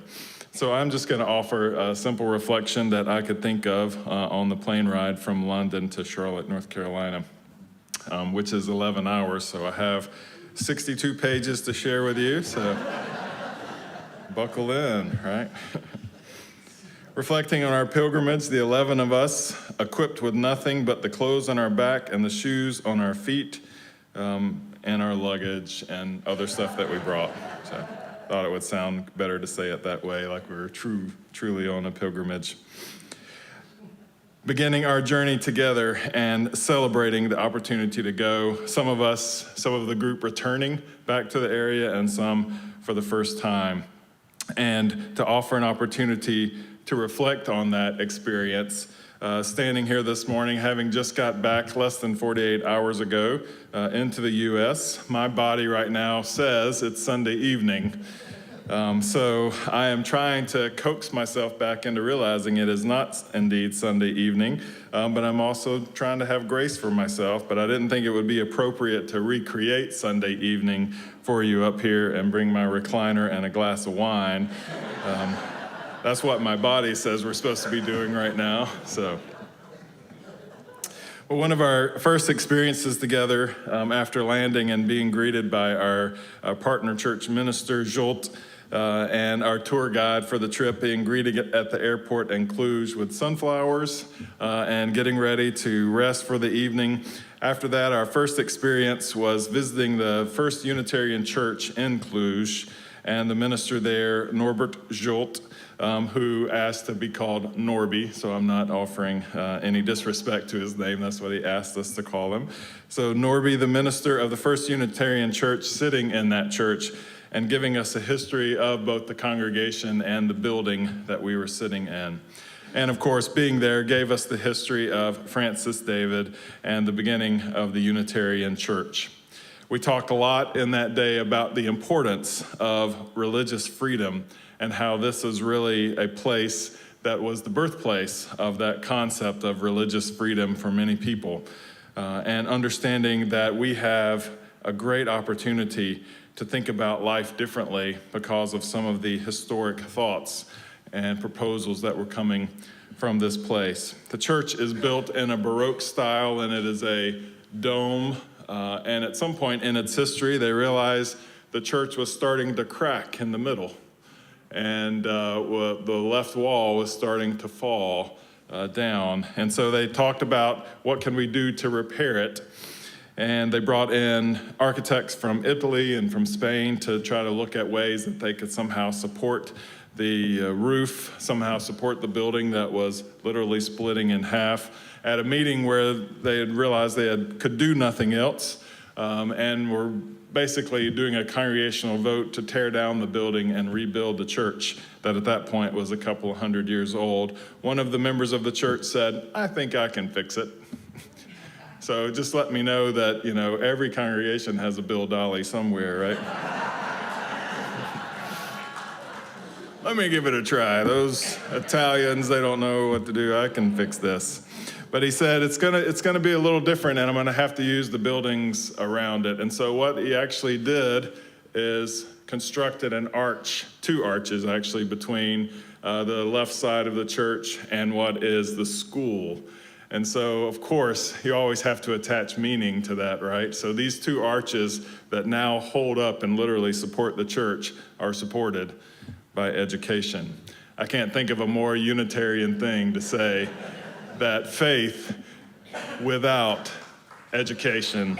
So I'm just going to offer a simple reflection that I could think of on the plane ride from London to Charlotte, North Carolina, which is 11 hours. So I have 62 pages to share with you, so buckle in, right? Reflecting on our pilgrimage, the 11 of us, equipped with nothing but the clothes on our back and the shoes on our feet, and our luggage and other stuff that we brought. So thought it would sound better to say it that way, like we were truly on a pilgrimage. Beginning our journey together and celebrating the opportunity to go. Some of the group returning back to the area, and some for the first time. And to offer an opportunity to reflect on that experience. Standing here this morning, having just got back less than 48 hours ago into the U.S., my body right now says it's Sunday evening. So I am trying to coax myself back into realizing it is not indeed Sunday evening, but I'm also trying to have grace for myself, but I didn't think it would be appropriate to recreate Sunday evening for you up here and bring my recliner and a glass of wine. That's what my body says we're supposed to be doing right now, so. Well, one of our first experiences together after landing and being greeted by our partner church minister, Jolt, and our tour guide for the trip, being greeted at the airport in Cluj with sunflowers and getting ready to rest for the evening. After that, our first experience was visiting the First Unitarian Church in Cluj, and the minister there, Norbert Jolt, who asked to be called Norby, so I'm not offering any disrespect to his name. That's what he asked us to call him. So Norby, the minister of the First Unitarian Church, sitting in that church and giving us a history of both the congregation and the building that we were sitting in. And of course, being there gave us the history of Francis David and the beginning of the Unitarian Church. We talked a lot in that day about the importance of religious freedom and how this is really a place that was the birthplace of that concept of religious freedom for many people. And understanding that we have a great opportunity to think about life differently because of some of the historic thoughts and proposals that were coming from this place. The church is built in a Baroque style, and it is a dome. And at some point in its history, they realized the church was starting to crack in the middle. And the left wall was starting to fall down. And so they talked about what can we do to repair it. And they brought in architects from Italy and from Spain to try to look at ways that they could somehow support the roof, somehow support the building that was literally splitting in half. At a meeting where they had realized could do nothing else, and were basically doing a congregational vote to tear down the building and rebuild the church that at that point was a couple 100 years old. One of the members of the church said, "I think I can fix it." So just let me know that, every congregation has a Bill Dolly somewhere, right? let me give it a try. Those Italians, they don't know what to do. I can fix this. But he said, it's gonna be a little different, and I'm gonna have to use the buildings around it. And so what he actually did is constructed an arch, 2 arches actually, between the left side of the church and what is the school. And so, of course, you always have to attach meaning to that, right? So these 2 arches that now hold up and literally support the church are supported by education. I can't think of a more Unitarian thing to say that faith without education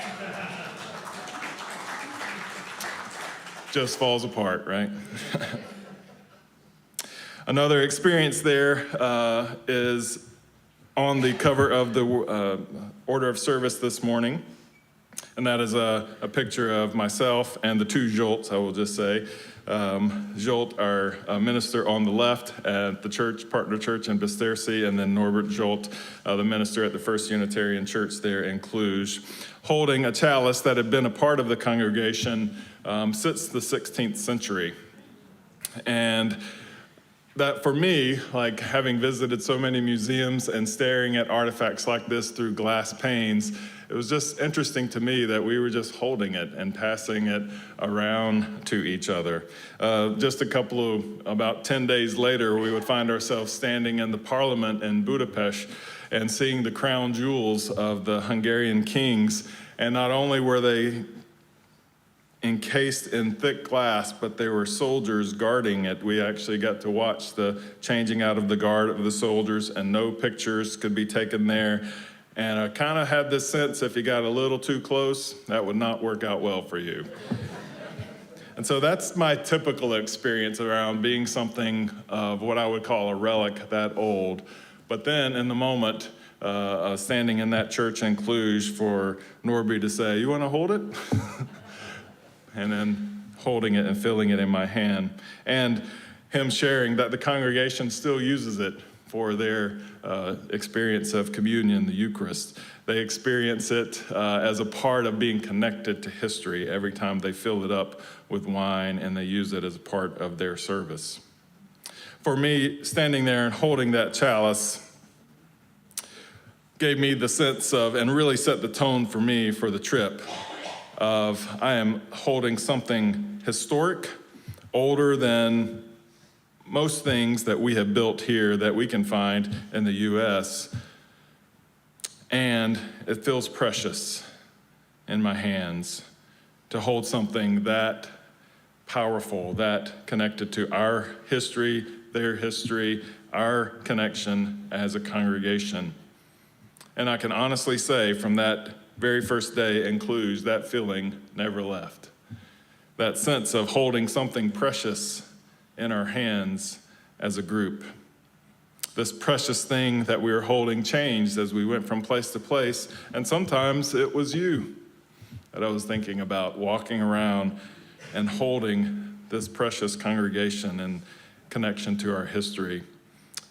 just falls apart, right? Another experience there is on the cover of the order of service this morning, and that is a picture of myself and the 2 Jolts, I will just say. Jolt, our minister on the left at the church, partner church in Bistercy, and then Norbert Jolt, the minister at the First Unitarian Church there in Cluj, holding a chalice that had been a part of the congregation since the 16th century. And that for me, like having visited so many museums and staring at artifacts like this through glass panes, it was just interesting to me that we were just holding it and passing it around to each other. Just about 10 days later, we would find ourselves standing in the parliament in Budapest and seeing the crown jewels of the Hungarian kings. And not only were they encased in thick glass, but there were soldiers guarding it. We actually got to watch the changing out of the guard of the soldiers, and no pictures could be taken there. And I kind of had this sense if you got a little too close, that would not work out well for you. And so that's my typical experience around being something of what I would call a relic that old. But then in the moment, standing in that church in Cluj for Norby to say, "You want to hold it?" and then holding it and feeling it in my hand. And him sharing that the congregation still uses it for their experience of communion, the Eucharist. They experience it as a part of being connected to history every time they fill it up with wine, and they use it as a part of their service. For me, standing there and holding that chalice gave me the sense of, and really set the tone for me for the trip, of I am holding something historic, older than most things that we have built here that we can find in the U.S., and it feels precious in my hands to hold something that powerful, that connected to our history, their history, our connection as a congregation. And I can honestly say from that very first day in Cluj, that feeling never left. That sense of holding something precious in our hands as a group. This precious thing that we were holding changed as we went from place to place, and sometimes it was you that I was thinking about, walking around and holding this precious congregation and connection to our history.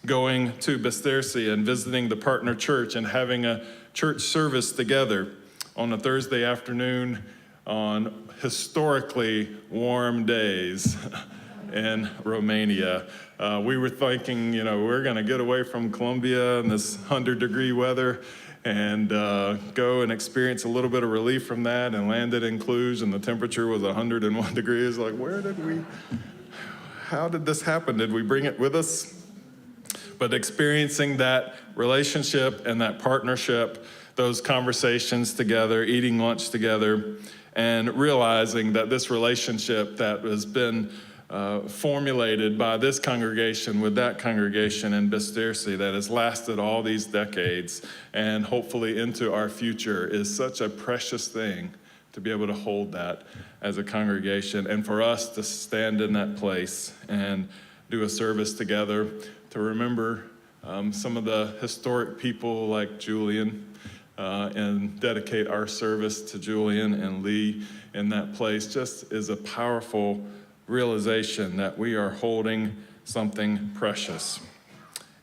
Going to Bistercy and visiting the partner church and having a church service together on a Thursday afternoon on historically warm days in Romania. We were thinking, we're gonna get away from Colombia and this 100-degree weather and go and experience a little bit of relief from that, and landed in Cluj and the temperature was 101 degrees. Like, how did this happen? Did we bring it with us? But experiencing that relationship and that partnership, those conversations together, eating lunch together, and realizing that this relationship that has been formulated by this congregation with that congregation in Bistercy that has lasted all these decades and hopefully into our future is such a precious thing to be able to hold that as a congregation, and for us to stand in that place and do a service together to remember some of the historic people like Julian and dedicate our service to Julian and Lee in that place just is a powerful realization that we are holding something precious.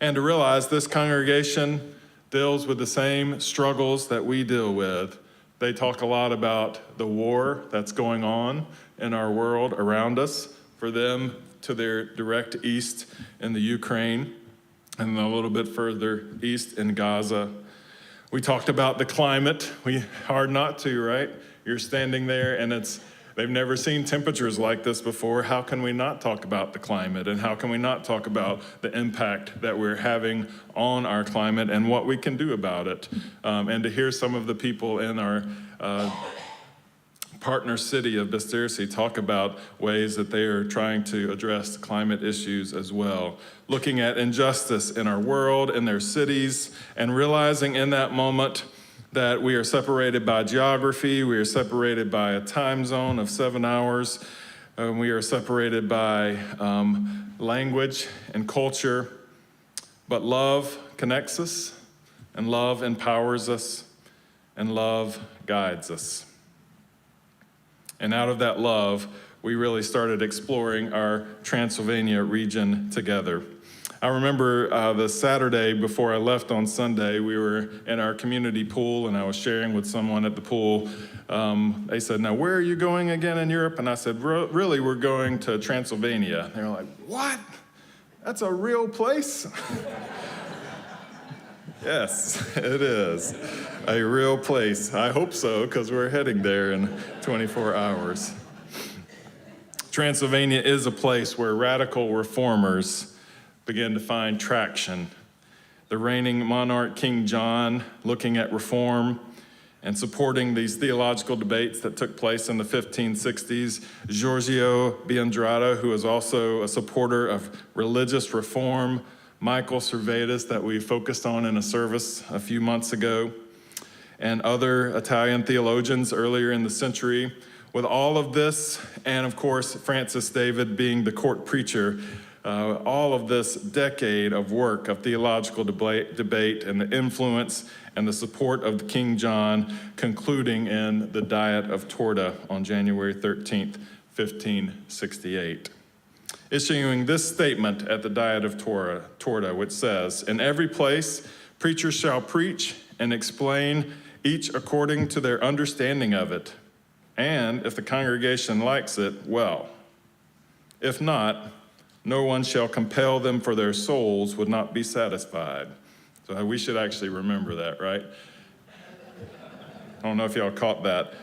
And to realize this congregation deals with the same struggles that we deal with. They talk a lot about the war that's going on in our world around us. For for them to their direct east in the Ukraine, and a little bit further east in Gaza. We talked about the climate. Hard not to, right? You're standing there and they've never seen temperatures like this before. How can we not talk about the climate? And how can we not talk about the impact that we're having on our climate and what we can do about it? And to hear some of the people in our partner city of Bastersi talk about ways that they are trying to address climate issues as well. Looking at injustice in our world, in their cities, and realizing in that moment that we are separated by geography, we are separated by a time zone of 7 hours, and we are separated by language and culture, but love connects us, and love empowers us, and love guides us. And out of that love, we really started exploring our Transylvania region together. I remember the Saturday before I left on Sunday, we were in our community pool and I was sharing with someone at the pool. They said, "Now where are you going again in Europe?" And I said, "Really, we're going to Transylvania." They were like, "What? That's a real place?" Yes, it is a real place. I hope so, because we're heading there in 24 hours. Transylvania is a place where radical reformers began to find traction. The reigning monarch, King John, looking at reform and supporting these theological debates that took place in the 1560s. Giorgio Biandrata, who is also a supporter of religious reform. Michael Servetus, that we focused on in a service a few months ago, and other Italian theologians earlier in the century. With all of this, and of course, Francis David being the court preacher, all of this decade of work of theological debate and the influence and the support of King John, concluding in the Diet of Torda on January 13th, 1568. Issuing this statement at the Diet of Torda, which says, "In every place, preachers shall preach and explain, each according to their understanding of it. And if the congregation likes it, well. If not, no one shall compel them, for their souls would not be satisfied." So we should actually remember that, right? I don't know if y'all caught that.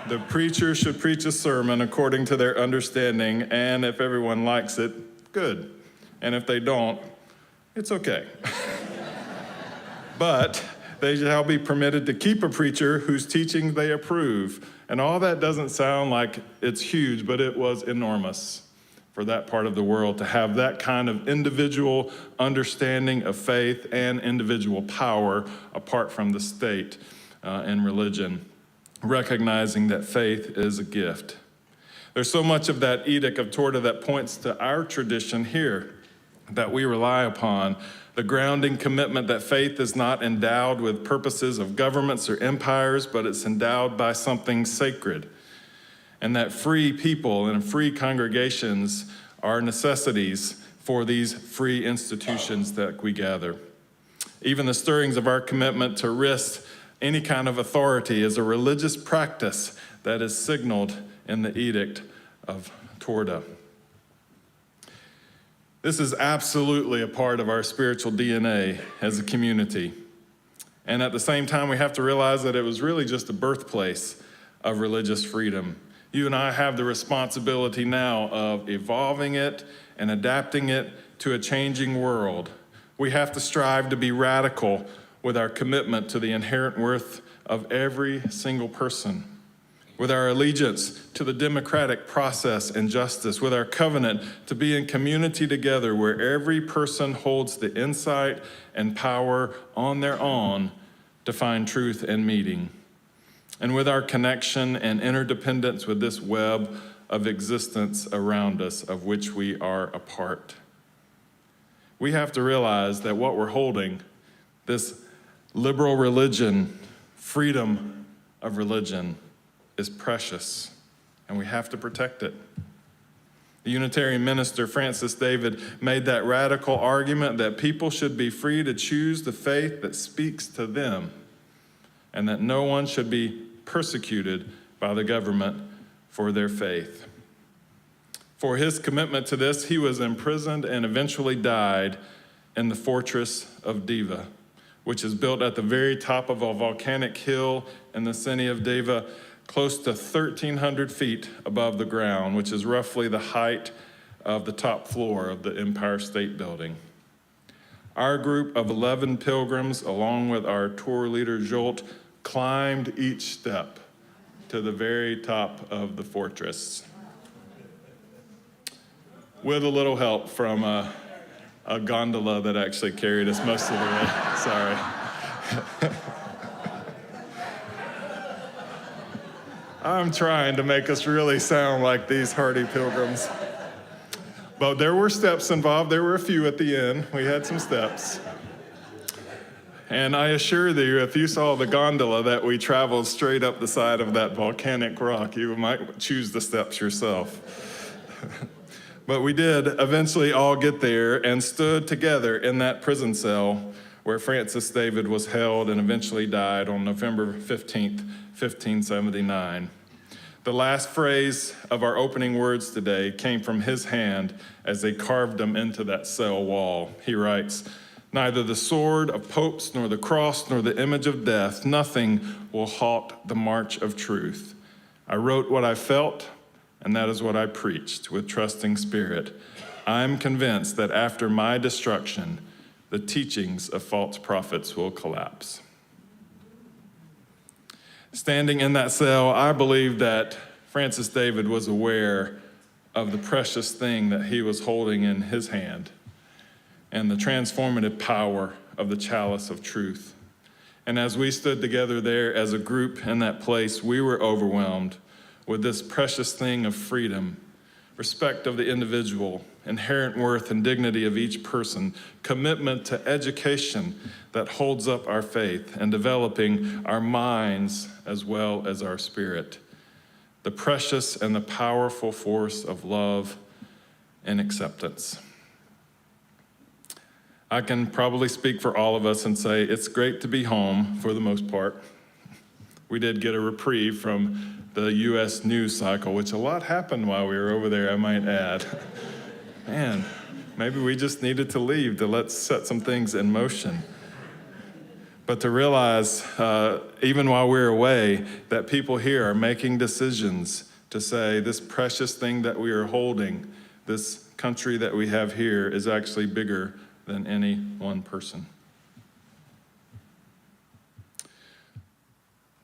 The preacher should preach a sermon according to their understanding, and if everyone likes it, good. And if they don't, it's okay. But they shall be permitted to keep a preacher whose teaching they approve. And all that doesn't sound like it's huge, but it was enormous for that part of the world to have that kind of individual understanding of faith and individual power apart from the state and religion. Recognizing that faith is a gift. There's so much of that Edict of Torda that points to our tradition here that we rely upon. The grounding commitment that faith is not endowed with purposes of governments or empires, but it's endowed by something sacred. And that free people and free congregations are necessities for these free institutions that we gather. Even the stirrings of our commitment to risk any kind of authority is a religious practice that is signaled in the Edict of Torda. This is absolutely a part of our spiritual DNA as a community. And at the same time, we have to realize that it was really just the birthplace of religious freedom. You and I have the responsibility now of evolving it and adapting it to a changing world. We have to strive to be radical with our commitment to the inherent worth of every single person, with our allegiance to the democratic process and justice, with our covenant to be in community together where every person holds the insight and power on their own to find truth and meaning, and with our connection and interdependence with this web of existence around us of which we are a part. We have to realize that what we're holding, this liberal religion, freedom of religion, is precious, and we have to protect it. The Unitarian minister, Francis David, made that radical argument that people should be free to choose the faith that speaks to them, and that no one should be persecuted by the government for their faith. For his commitment to this, he was imprisoned and eventually died in the fortress of Deva, which is built at the very top of a volcanic hill in the city of Deva, close to 1,300 feet above the ground, which is roughly the height of the top floor of the Empire State Building. Our group of 11 pilgrims, along with our tour leader, Jolt, climbed each step to the very top of the fortress, with a little help from a gondola that actually carried us most of the way. Sorry. I'm trying to make us really sound like these hardy pilgrims. But there were steps involved. There were a few at the end. We had some steps. And I assure you, if you saw the gondola that we traveled straight up the side of that volcanic rock, you might choose the steps yourself. But we did eventually all get there and stood together in that prison cell where Francis David was held and eventually died on November 15th, 1579. The last phrase of our opening words today came from his hand as they carved him into that cell wall. He writes, "Neither the sword of popes, nor the cross, nor the image of death, nothing will halt the march of truth. I wrote what I felt, and that is what I preached with trusting spirit. I am convinced that after my destruction, the teachings of false prophets will collapse." Standing in that cell, I believe that Francis David was aware of the precious thing that he was holding in his hand and the transformative power of the chalice of truth. And as we stood together there as a group in that place, we were overwhelmed with this precious thing of freedom, respect of the individual, inherent worth and dignity of each person, commitment to education that holds up our faith and developing our minds as well as our spirit, the precious and the powerful force of love and acceptance. I can probably speak for all of us and say it's great to be home for the most part. We did get a reprieve from the U.S. news cycle, which a lot happened while we were over there, I might add. Man, maybe we just needed to leave to let's set some things in motion. But to realize, even while we're away, that people here are making decisions to say this precious thing that we are holding, this country that we have here, is actually bigger than any one person.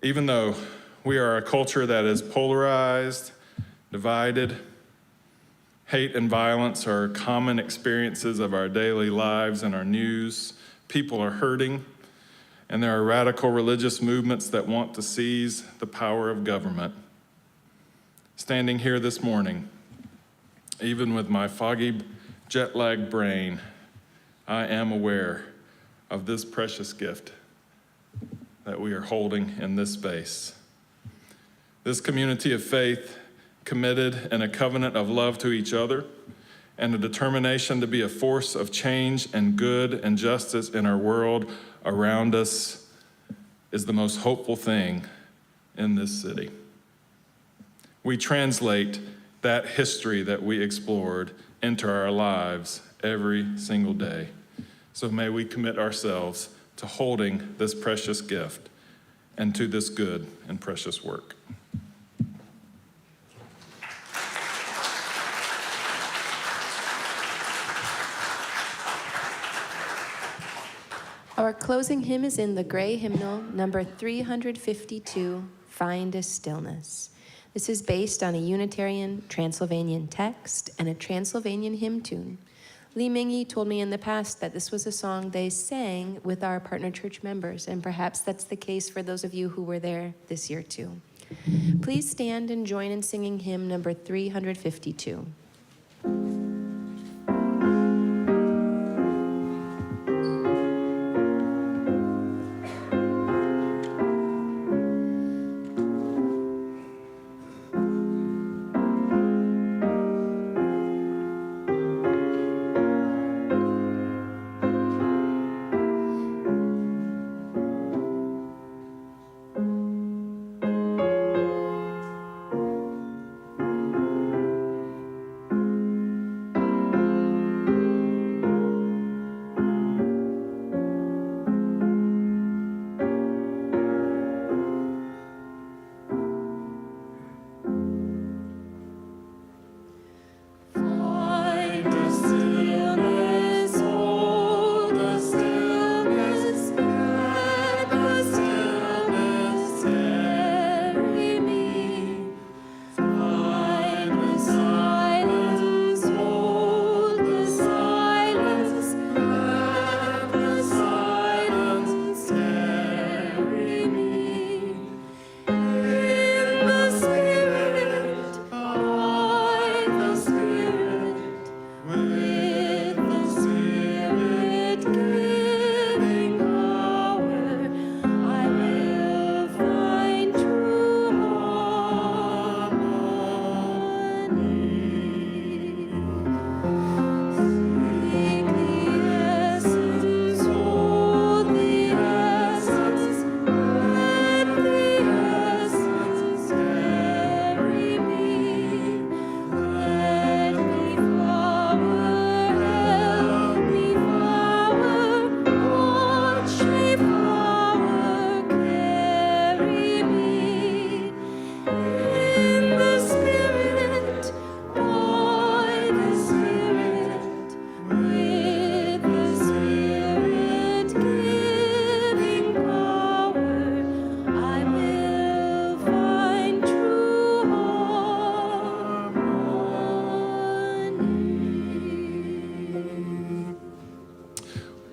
Even though we are a culture that is polarized, divided, hate and violence are common experiences of our daily lives and our news. People are hurting, and there are radical religious movements that want to seize the power of government. Standing here this morning, even with my foggy, jet-lagged brain, I am aware of this precious gift that we are holding in this space. This community of faith, committed in a covenant of love to each other and a determination to be a force of change and good and justice in our world around us, is the most hopeful thing in this city. We translate that history that we explored into our lives every single day. So may we commit ourselves to holding this precious gift and to this good and precious work. Our closing hymn is in the gray hymnal, number 352, Find a Stillness. This is based on a Unitarian Transylvanian text and a Transylvanian hymn tune. Lee Mingy told me in the past that this was a song they sang with our partner church members, and perhaps that's the case for those of you who were there this year too. Please stand and join in singing hymn number 352.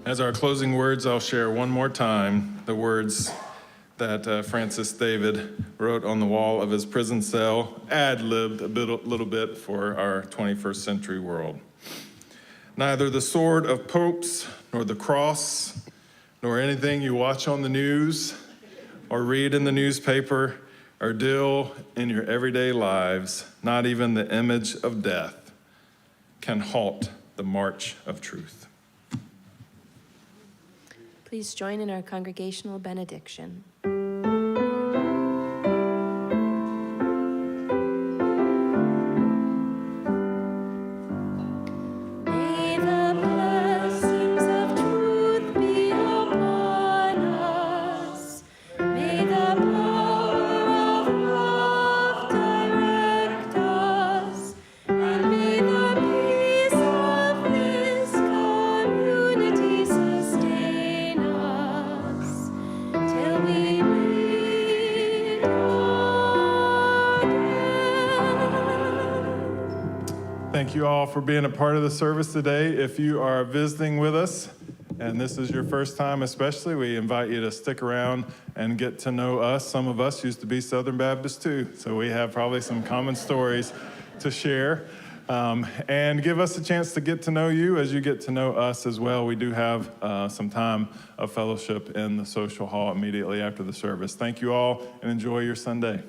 As our closing words, I'll share one more time the words that Francis David wrote on the wall of his prison cell, ad-libbed a little bit for our 21st century world. Neither the sword of popes, nor the cross, nor anything you watch on the news or read in the newspaper or deal in your everyday lives, not even the image of death, can halt the march of truth. Please join in our congregational benediction. Thank you all for being a part of the service today. If you are visiting with us, and this is your first time especially, we invite you to stick around and get to know us. Some of us used to be Southern Baptists too, so we have probably some common stories to share. And give us a chance to get to know you as you get to know us as well. We do have some time of fellowship in the social hall immediately after the service. Thank you all, and enjoy your Sunday.